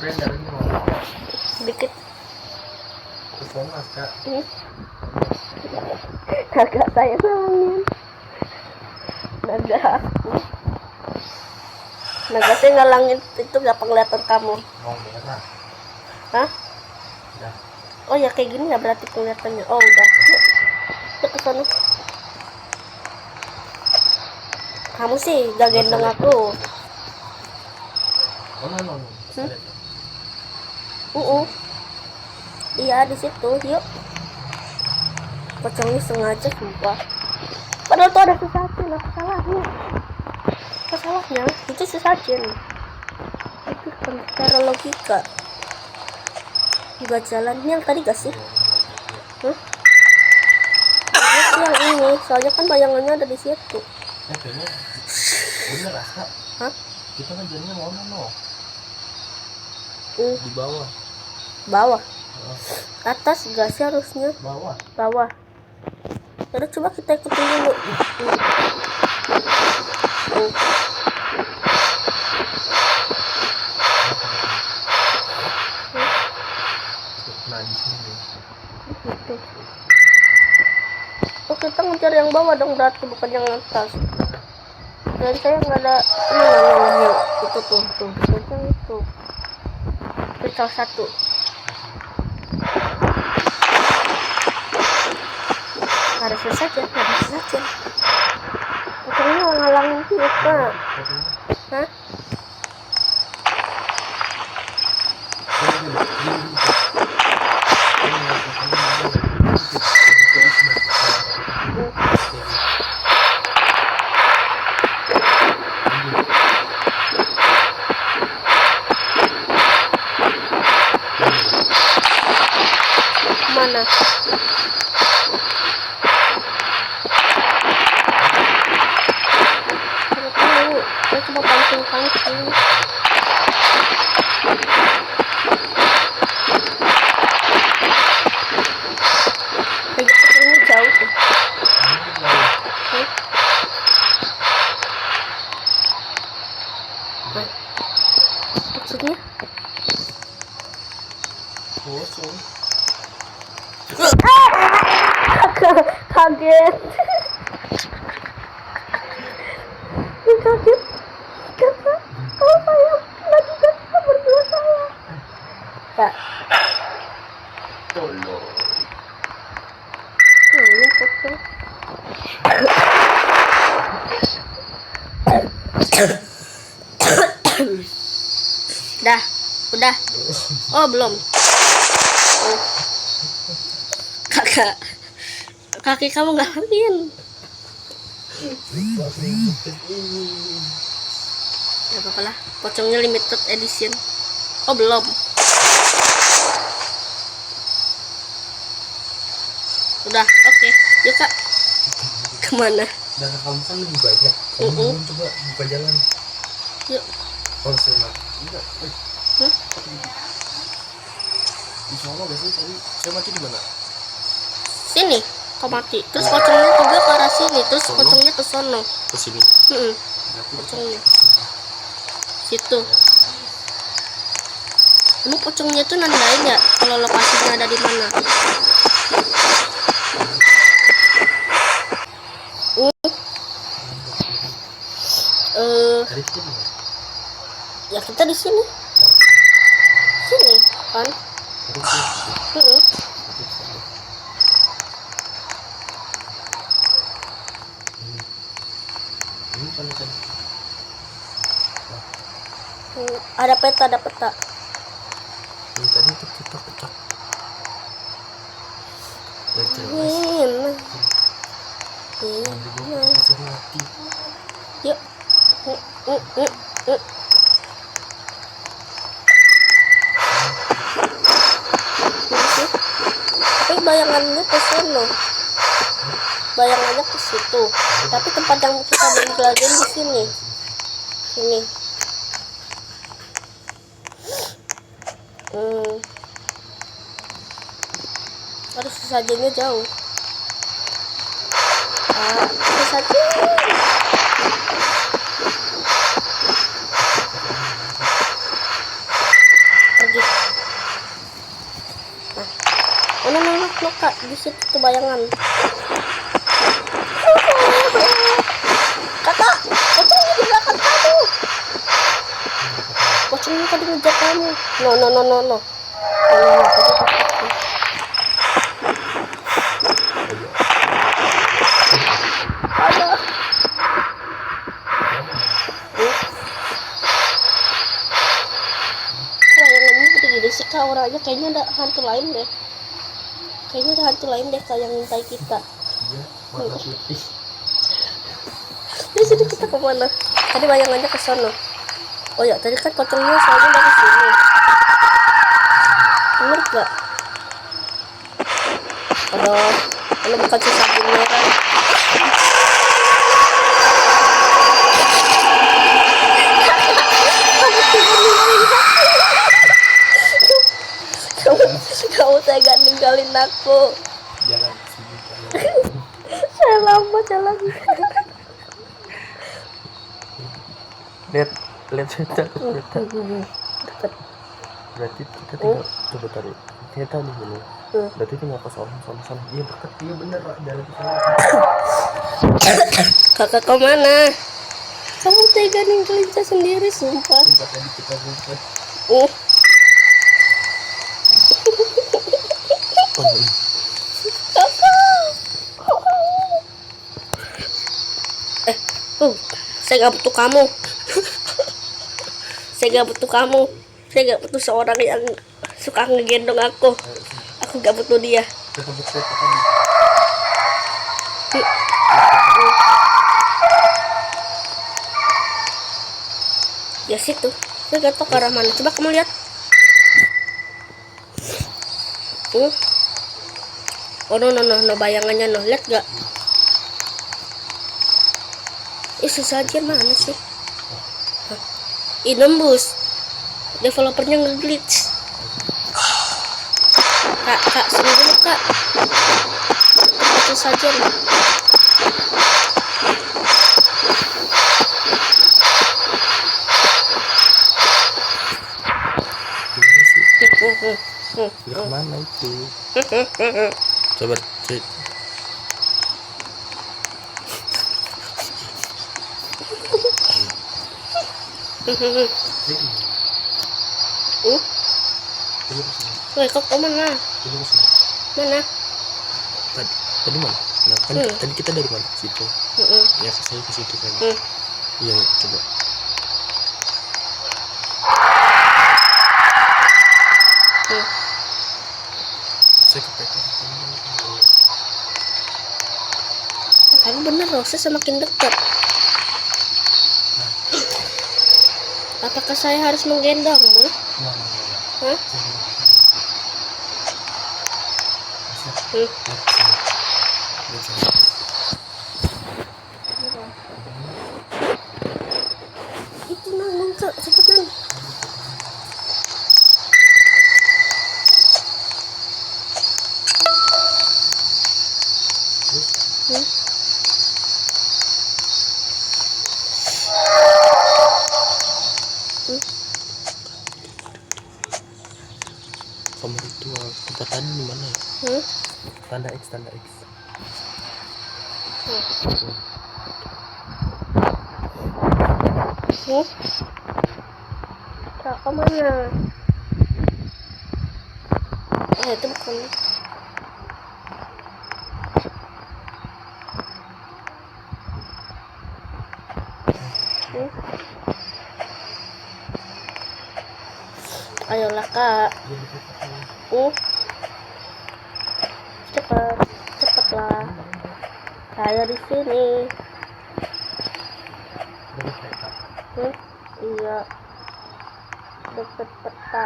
Brand dari mana? Sedikit. Kesomas, Kak. Kagak saya ngalangin. Naga saya ngalangin itu gak kelihatan kamu. Mau merah. Hah? Ya. Oh ya kayak gini ya berarti kelihatannya. Oh udah. Yuk ke sana. Kamu sih gak gendong aku. Oh, no. Iya di situ. Yuk. Pocongnya sengaja sumpah. Padahal tuh ada sesajen. Apa salahnya? Apa salahnya? Itu sesajen. Itu kan secara logika. Juga jalannya yang tadi gak sih? Yang ini, soalnya kan bayangannya ada di situ. Kayaknya bener Kak. Hah? Kita kan jalannya mana no? Di bawah. Bawah. Atas gak sih harusnya? Bawah. Yaudah coba kita ikutin dulu. Nah di sini. Gitu. Oh kita ngejar yang bawah dong berarti bukan yang atas. Dan saya nggak ada ini itu tuh yang itu. Pecel 1. Ada sesajen. Pokoknya ngalangin kita. Hah? Mana? Saya cuma pancing. Ini jauh tuh. Maksudnya? Kosong. Kaget. Kaget. Apa ya? Lagi kita berdua saya. Tolong. Ini pocong. Udah. Oh, belum. Oh. Kakak. Kaki kamu nggak angin. Ya apa-apa lah. Pocongnya limited edition. Oh, belum. Udah, oke. Yuk, Kak. Kemana? Dan kamu kan lebih banyak. Kamu coba buka jalan. Yuk. Oh, sama. Enggak. Di Solo gak sih tadi? Saya mati di mana? Sini. Kau mati. Terus pocongnya juga ke arah sini. Terus pocongnya ke sono. Ke sini. Pocongnya. Situ. Emang pocongnya tuh nandain ya kalau lokasinya ada di mana? Dari sini. Ya kita di sini. Sini kan? Ini kan Ada peta. ini tadi tuh kita pecah. Dan jelas mati. Yuk. Tapi bayangannya ke sono. Bayangannya ke situ. Tapi tempat yang kita jelajahin di sini. Sini. Harus sesajennya jauh. Sesajen. Pergi. Nah, Kak, di situ tuh bayangan. Kakak, pocongnya di belakang kamu. Pocongnya tadi ngejar kamu. No. Ada. Bayangannya gede-gede sih, Kak. Orangnya kayaknya ada hantu lain deh. Kayak yang ngintai kita. Iya, warna putih. Di sini kita kemana? Tadi bayangannya ke sono. Oh ya, tadi kan pocongnya soalnya dari sini. Bener gak? Aduh, kalau bukan sesajen merah. Kamu tega ninggalin aku. Jalan sini. Saya lambat jalan. Lihat cerita. Deket. Berarti kita tinggal coba tarik. Kita di sini. Berarti tinggal ke sana. Iya dekat. Iya bener Pak. Jalan ke sana. Kakak kemana? Kamu tega ninggalin saya sendiri, sumpah. Tempat tadi kita buka. Saya gak butuh kamu. Saya gak butuh seorang yang suka ngegendong aku. Aku gak butuh dia. Kita buka tadi. Ya situ. Saya gak tau ke arah mana. Coba kamu lihat. Oh no, bayangannya no. Lihat gak? Sesajen mana sih? Nembus. Developernya nge-glitch. Kak, sini dulu, Kak. Sesajen. Gimana sih? Kemana itu? Coba cek. Woi, kok mana? Ini ke sini. Mana? Tadi mana? Nah, kan tadi kita dari mana? Situ. Ya, saya ke situ kan. Iya, coba. Saya ke peta. Kan bener, Rosa semakin dekat. Apakah saya harus menggendongmu? Hah? Itu nang muncul cepetan. Kamar itu tempat tadi di mana ya? Tanda X. Kak, kemana? Itu bukan. Ayolah, Kak. Cepatlah. Saya di sini. Iya. Deket peta.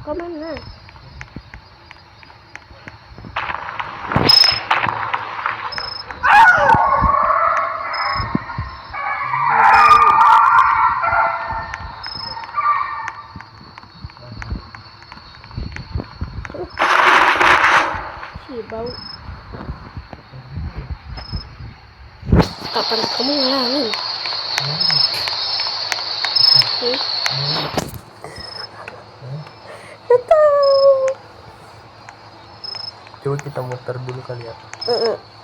Kemana? Si bau. Kapan kamu ngulangin? Coba kita muter dulu kali ya.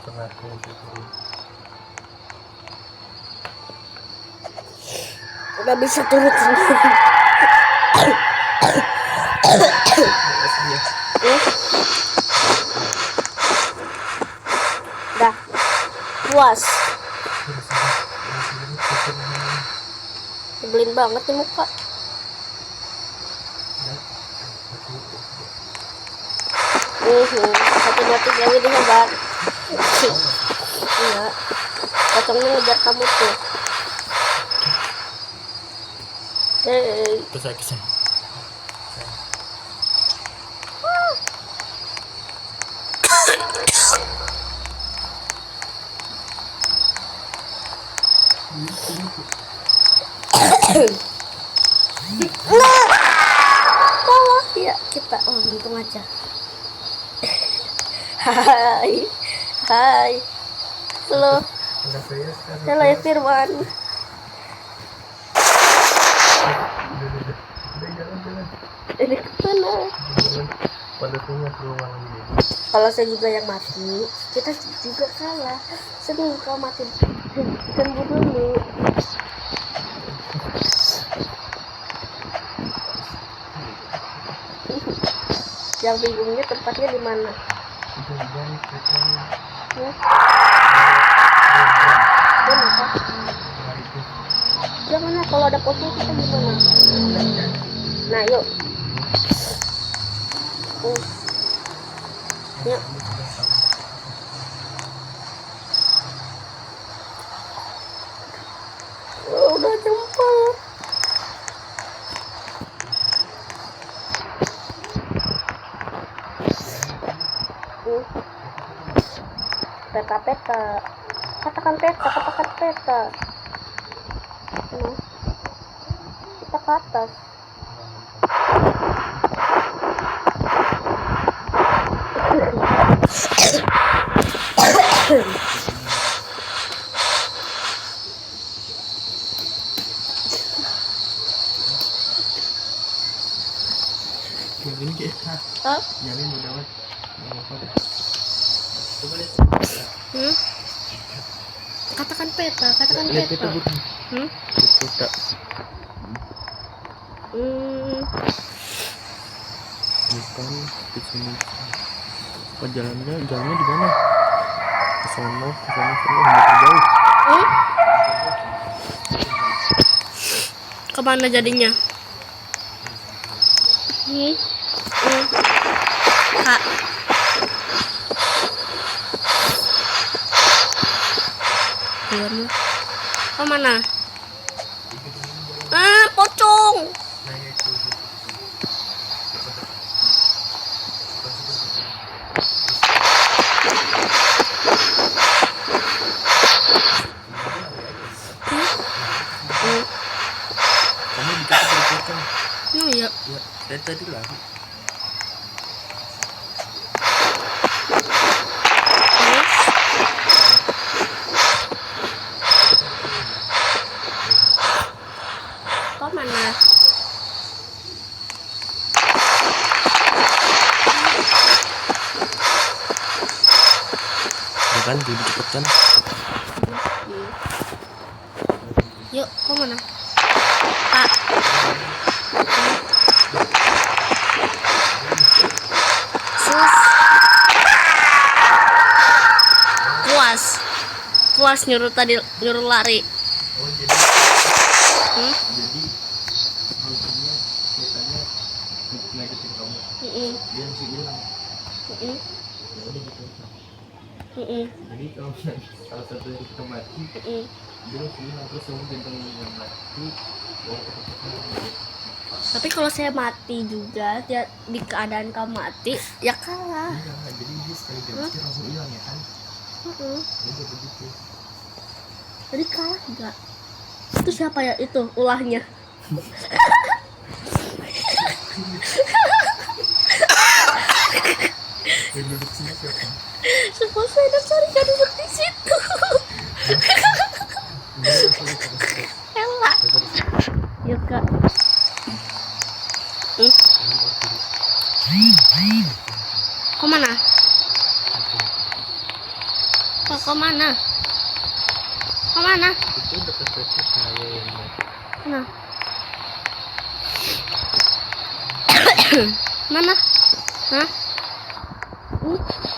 Tengah itu. Udah bisa turut sendiri. Dah puas. Nyebelin banget nih muka. Satu mati lagi di hebat. Iya. Pocongnya ngejar kamu tuh. Hei. Kesana. Tolong ya kita. Oh, untung aja. Hai. Halo ya Firman. Ini kemana? Kalau saya juga yang mati, kita juga salah. Sedih kau mati. Tunggu dulu. Yang bingungnya tempatnya di mana? Kenapa? Jangan kalau ada pocong kita gimana? Nah, yuk. Yuk. Udah jemput. Peta. Katakan peta. Kita ke atas. ini ya. Hah? Nyalain udah mat. Nggak apa-apa deh. Coba lihat. Hmm? Katakan peta, katakan Lihat peta. peta bukan. Hmm? Lihat peta. Hmm. Bukan di sini. Apa jalannya di mana? Ke sono hampir jauh. Hmm? Kemana jadinya? Hmm? Hmm. Kak. Keluar lu. Kemana? Ah, pocong. Hmm. Kamu dikit berpotong. Oh iya. Ya, dari tadi lah. Hmm. Kemana? Ya kan, jadi cepet kan. Yuk, kemana? Kak. Sus. Puas nyuruh lari. Oh jadi Hmm? alasannya katanya ngajakin kamu. Mm-mm. Dia sih bilang Mm-mm. ya udah gitu. Mm-mm. Jadi kalau salah satu dari kita mati, Mm-mm. dia langsung bilang terus kamu bintang yang mati bawa ke tempat. Tapi kalau saya mati juga di keadaan kamu mati, ya kalah. Iya, jadi dia sekali dia langsung hilang ya kan? Mm-mm. Udah begitu. Jadi kalah enggak? Itu siapa ya itu ulahnya? Yang duduk sini siapa? Semua saya dan Sari kan duduk di situ. Dia langsung ke Ella. Yuk kak. Kemana? Kemana? Kemana? Itu dekat-dekat saya yang Mana? Mana? Hah?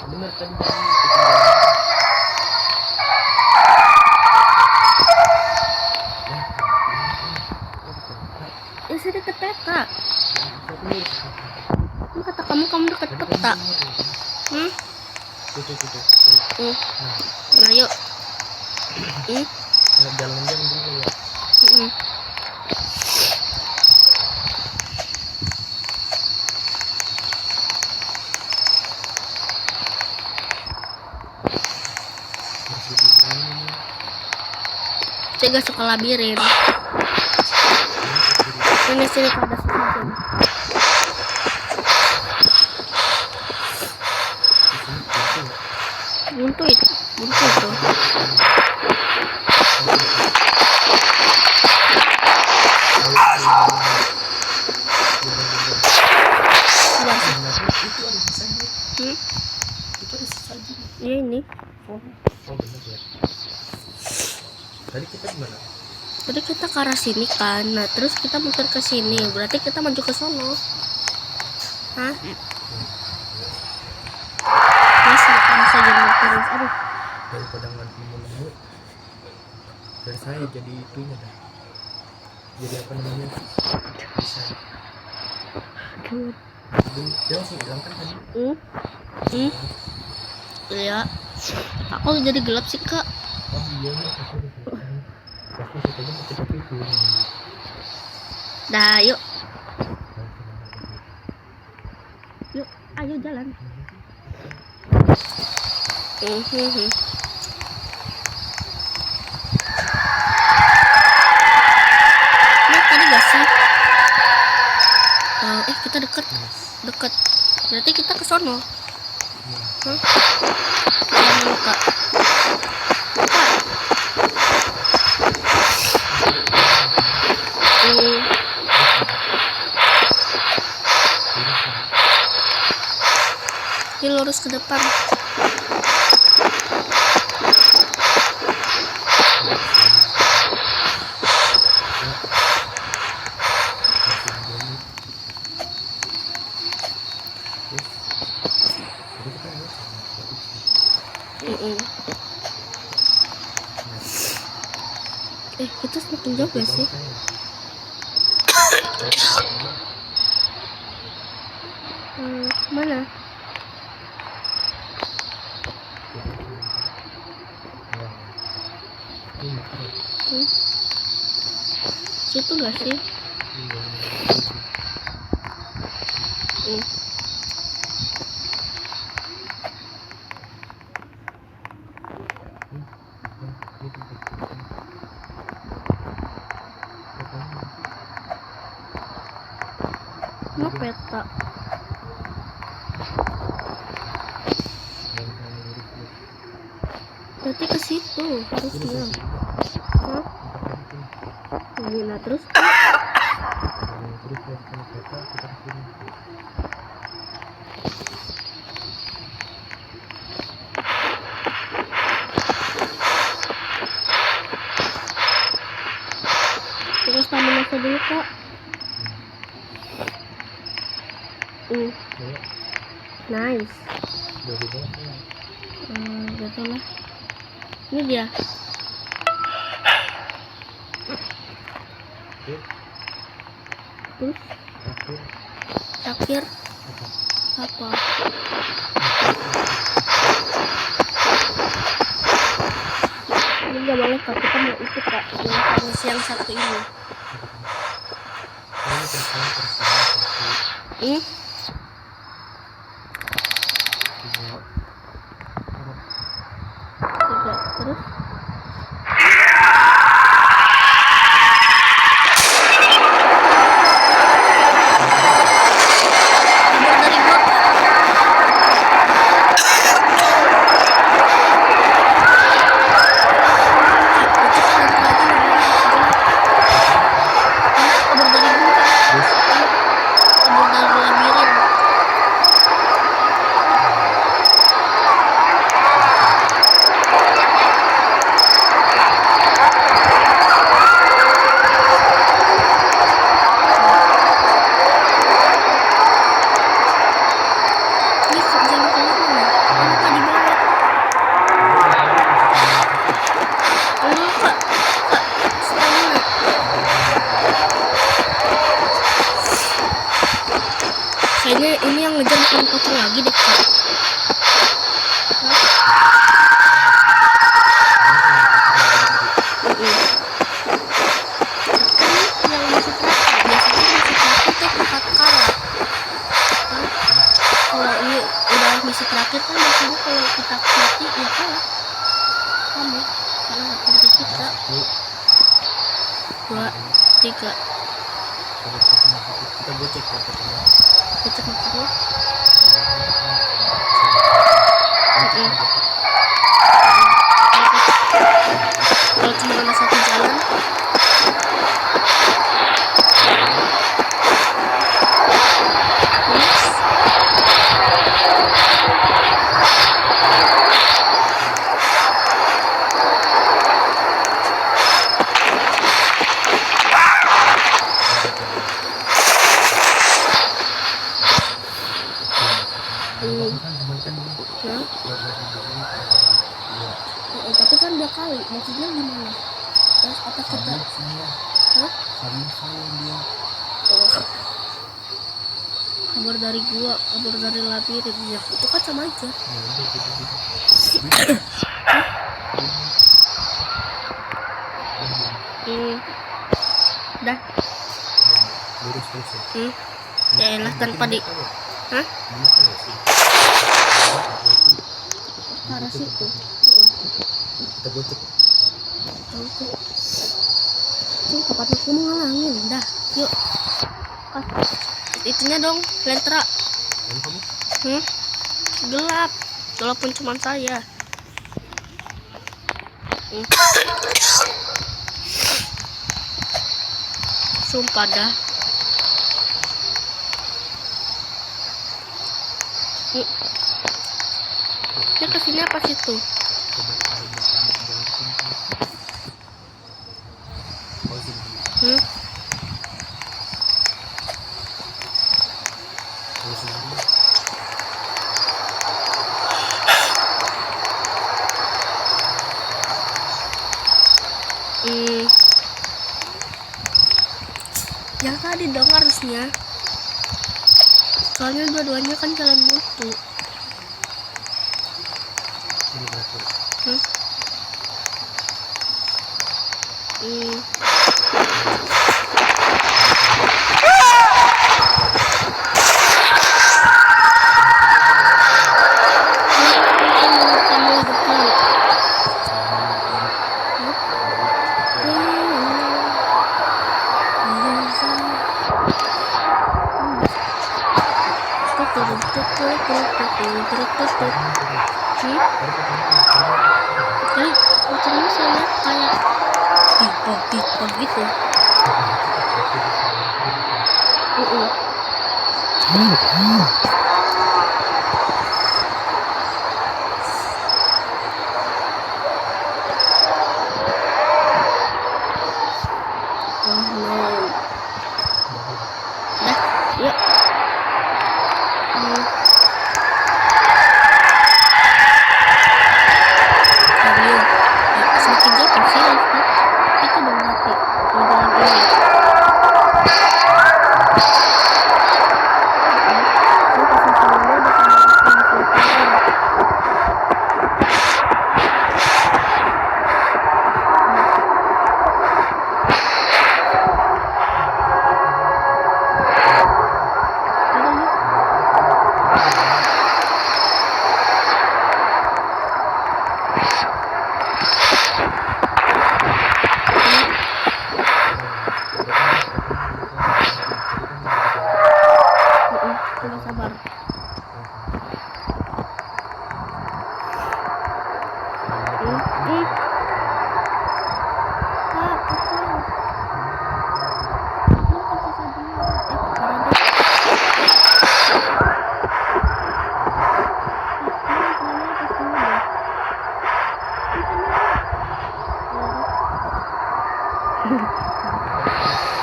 benar kan? Ya saya deket peta. Kan kata kamu deket peta. Hmm? Hmm. Nah yuk. Hmm? Jalan-jalan dulu ya. Hmm. Masih di berani nih. Saya gak suka labirin. Sini pada sini. Buntu itu. Itu ada sisanya. Hmm? Itu ada sisanya. Iya ini. Oh benar ya. Tadi kita gimana? Tadi kita ke arah sini kan. Nah, terus kita muter ke sini. Berarti kita maju ke sono. Hah? Terus makan saja terus. Aduh. Daripada nemu dari saya jadi itunya dah. Jadi apa namanya? Bisa. Dia langsung hilang kan tadi? Iya. Aku jadi gelap sih kak. Oh iya nih aku udah selesai. Pasti katanya pakai tapi kuning. Dah yuk. Yuk, ayo jalan. Nah, tadi gak sih? Kita deket. Berarti kita ke sono. Hah? Jangan lupa. harus ke depan. Kita semakin jauh gak sih? Mana? Situ gak sih? Ini peta. Berarti ke situ harusnya. Hah? Iya, nah terus terus stamina saya dulu kak. Nice. Gitu lah. Ini dia. Terus akhir apa? Ini gak boleh kak, kita mau ikut kak yang satu ini. Tiga, terus kayaknya ini yang ngejar bukan pocong lagi deh kak. Yang masih terakhir biasanya misi terakhir tuh tempat kalah. Kalau ini udah misi terakhir kan biasanya kalau kita mati ya kalah kamu karena seperti kita. 2, 3 kita bocek ya kita maksudnya kalau cuma ada satu jalan tapi kan 2 kali, maksudnya gimana? Terus apa kita? Hah? Kabur dari gua, kabur dari labirin ya, itu kan sama aja. Dah. Ya elah tanpa di. Hah? Ke arah situ. Kita bocek. Cing, kapan aku mau ngalangin? Dah, yuk. Itunya dong, lentera. Gelap, walaupun cuma saya. Sumpah dah. Dia kesini apa situ? Coba tahu bertambah jauh sini. Oh sini. Hmm? Oh sini. Yang tadi dong harusnya. Soalnya dua-duanya kan jalan buntu. Ini berapa? Hmm? Jadi motornya saya lihat kayak pipa gitu. Oh no. Dah, yuk. Ayo, semakin jauh pasti itu udah mati di dalam ini. Saya pasang filmnya udah sama filter. Udah yuk. Coba sabar. Kak, kacau. Lu kacau sabar. Parah deh.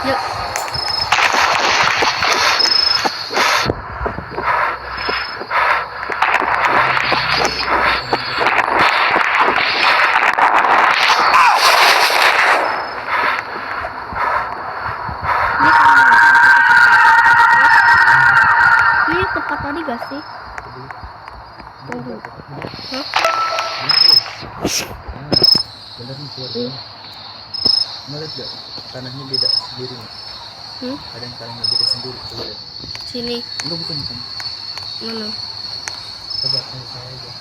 Yuk. Ini tempat tadi gak sih? Tunggu. Hah? Bener nih keluar ini. Melihat gak tanahnya beda sendiri nih. Ada yang tanahnya beda sendiri. Coba lihat. Sini. Enggak bukan. Mana? Coba tanya saya aja.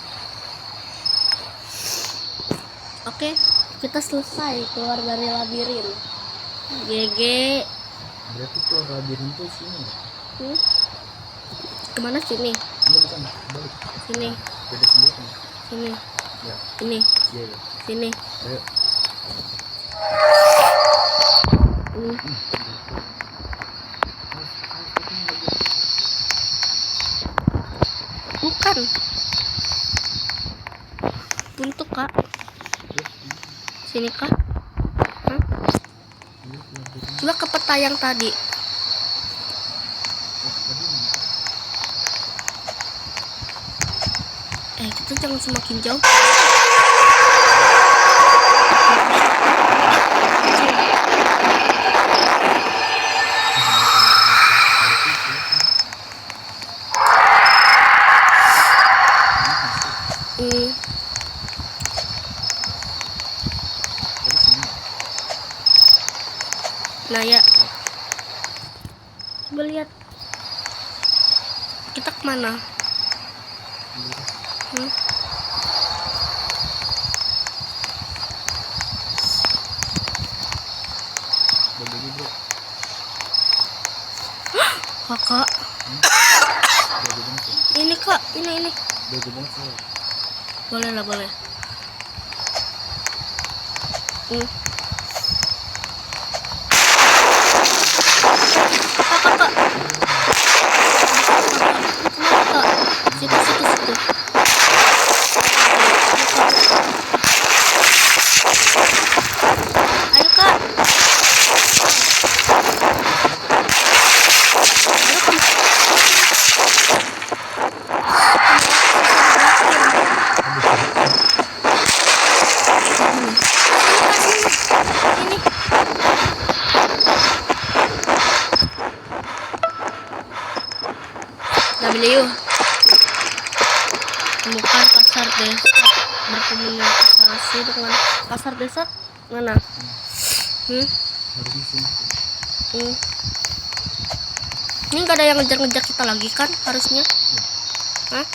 Oke, kita selesai keluar dari labirin. GG. Berarti keluar labirin tuh sini. Kemana sini? Enggak bukan. Balik. Sini. Beda sendiri. Sini. Ya. Ini. Iya ya. Sini. Ayo. Bukan. Buntu kak. Sini kak. Hah? Coba ke peta yang tadi. Kita jangan semakin jauh. Nah ya, coba lihat kita kemana? Kakak, ini kak, ini. Boleh lah, boleh. Kakak. Situ. ambil yuk. Temukan pasar desa, berkomunikasi dengan pasar desa mana? Harus di sini. Ini nggak ada yang ngejar-ngejar kita lagi kan harusnya? Hah?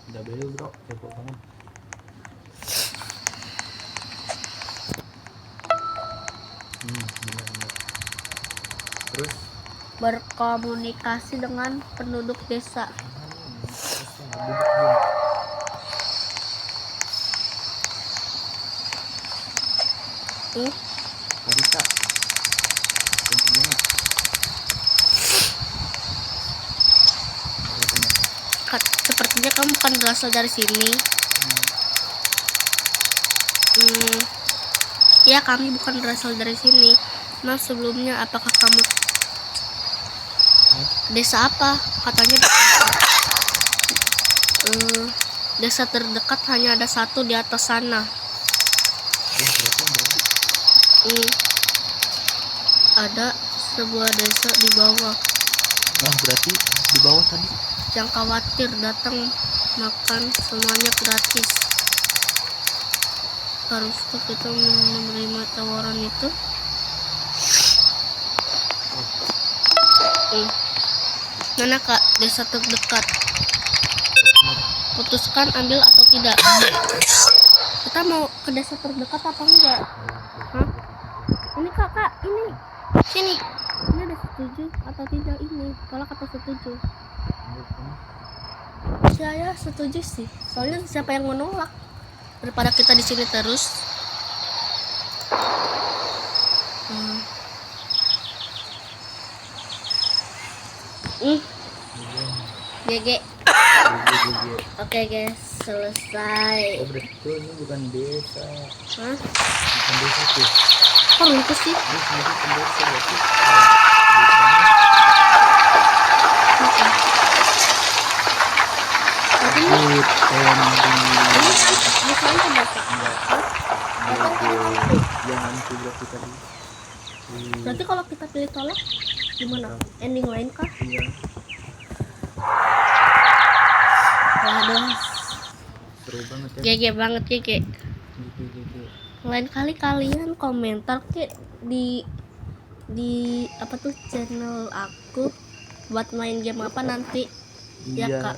Udah bel bro, kepo banget. Benar. Terus Berkomunikasi dengan penduduk desa. Bisa. Sepertinya kamu bukan berasal dari sini. Ya, kami bukan berasal dari sini. Maaf sebelumnya, apakah kamu desa apa? Katanya desa terdekat hanya ada satu di atas sana. Ada sebuah desa di bawah. Nah, berarti di bawah tadi. Jangan khawatir, datang makan semuanya gratis. Haruskah kita menerima tawaran itu? Mana kak desa terdekat? Putuskan ambil atau tidak. Kita mau ke desa terdekat apa enggak? Hah? Ini kakak, ini sini. Ini ada setuju atau tidak ini? Tolak atau setuju? Saya setuju sih. Soalnya siapa yang menolak? Daripada kita di sini terus. GG. Oke guys, selesai. Oh, betul, ini bukan desa. Hah? Bukan desa tuh. Kok runtuh sih? Ini sebenarnya bukan desa, berarti Ini yang nanti berarti tadi. berarti kalau kita pilih tolak gimana? Ending lain kah? Iya. Waduh, Seru banget ya. GG banget GG. GG. Lain kali kalian komentar ke di apa tuh channel aku buat main game apa nanti. Ya Iya. kak.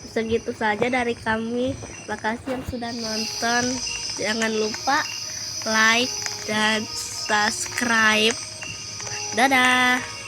Segitu saja dari kami. Makasih yang sudah nonton. Jangan lupa like dan subscribe. Dadah.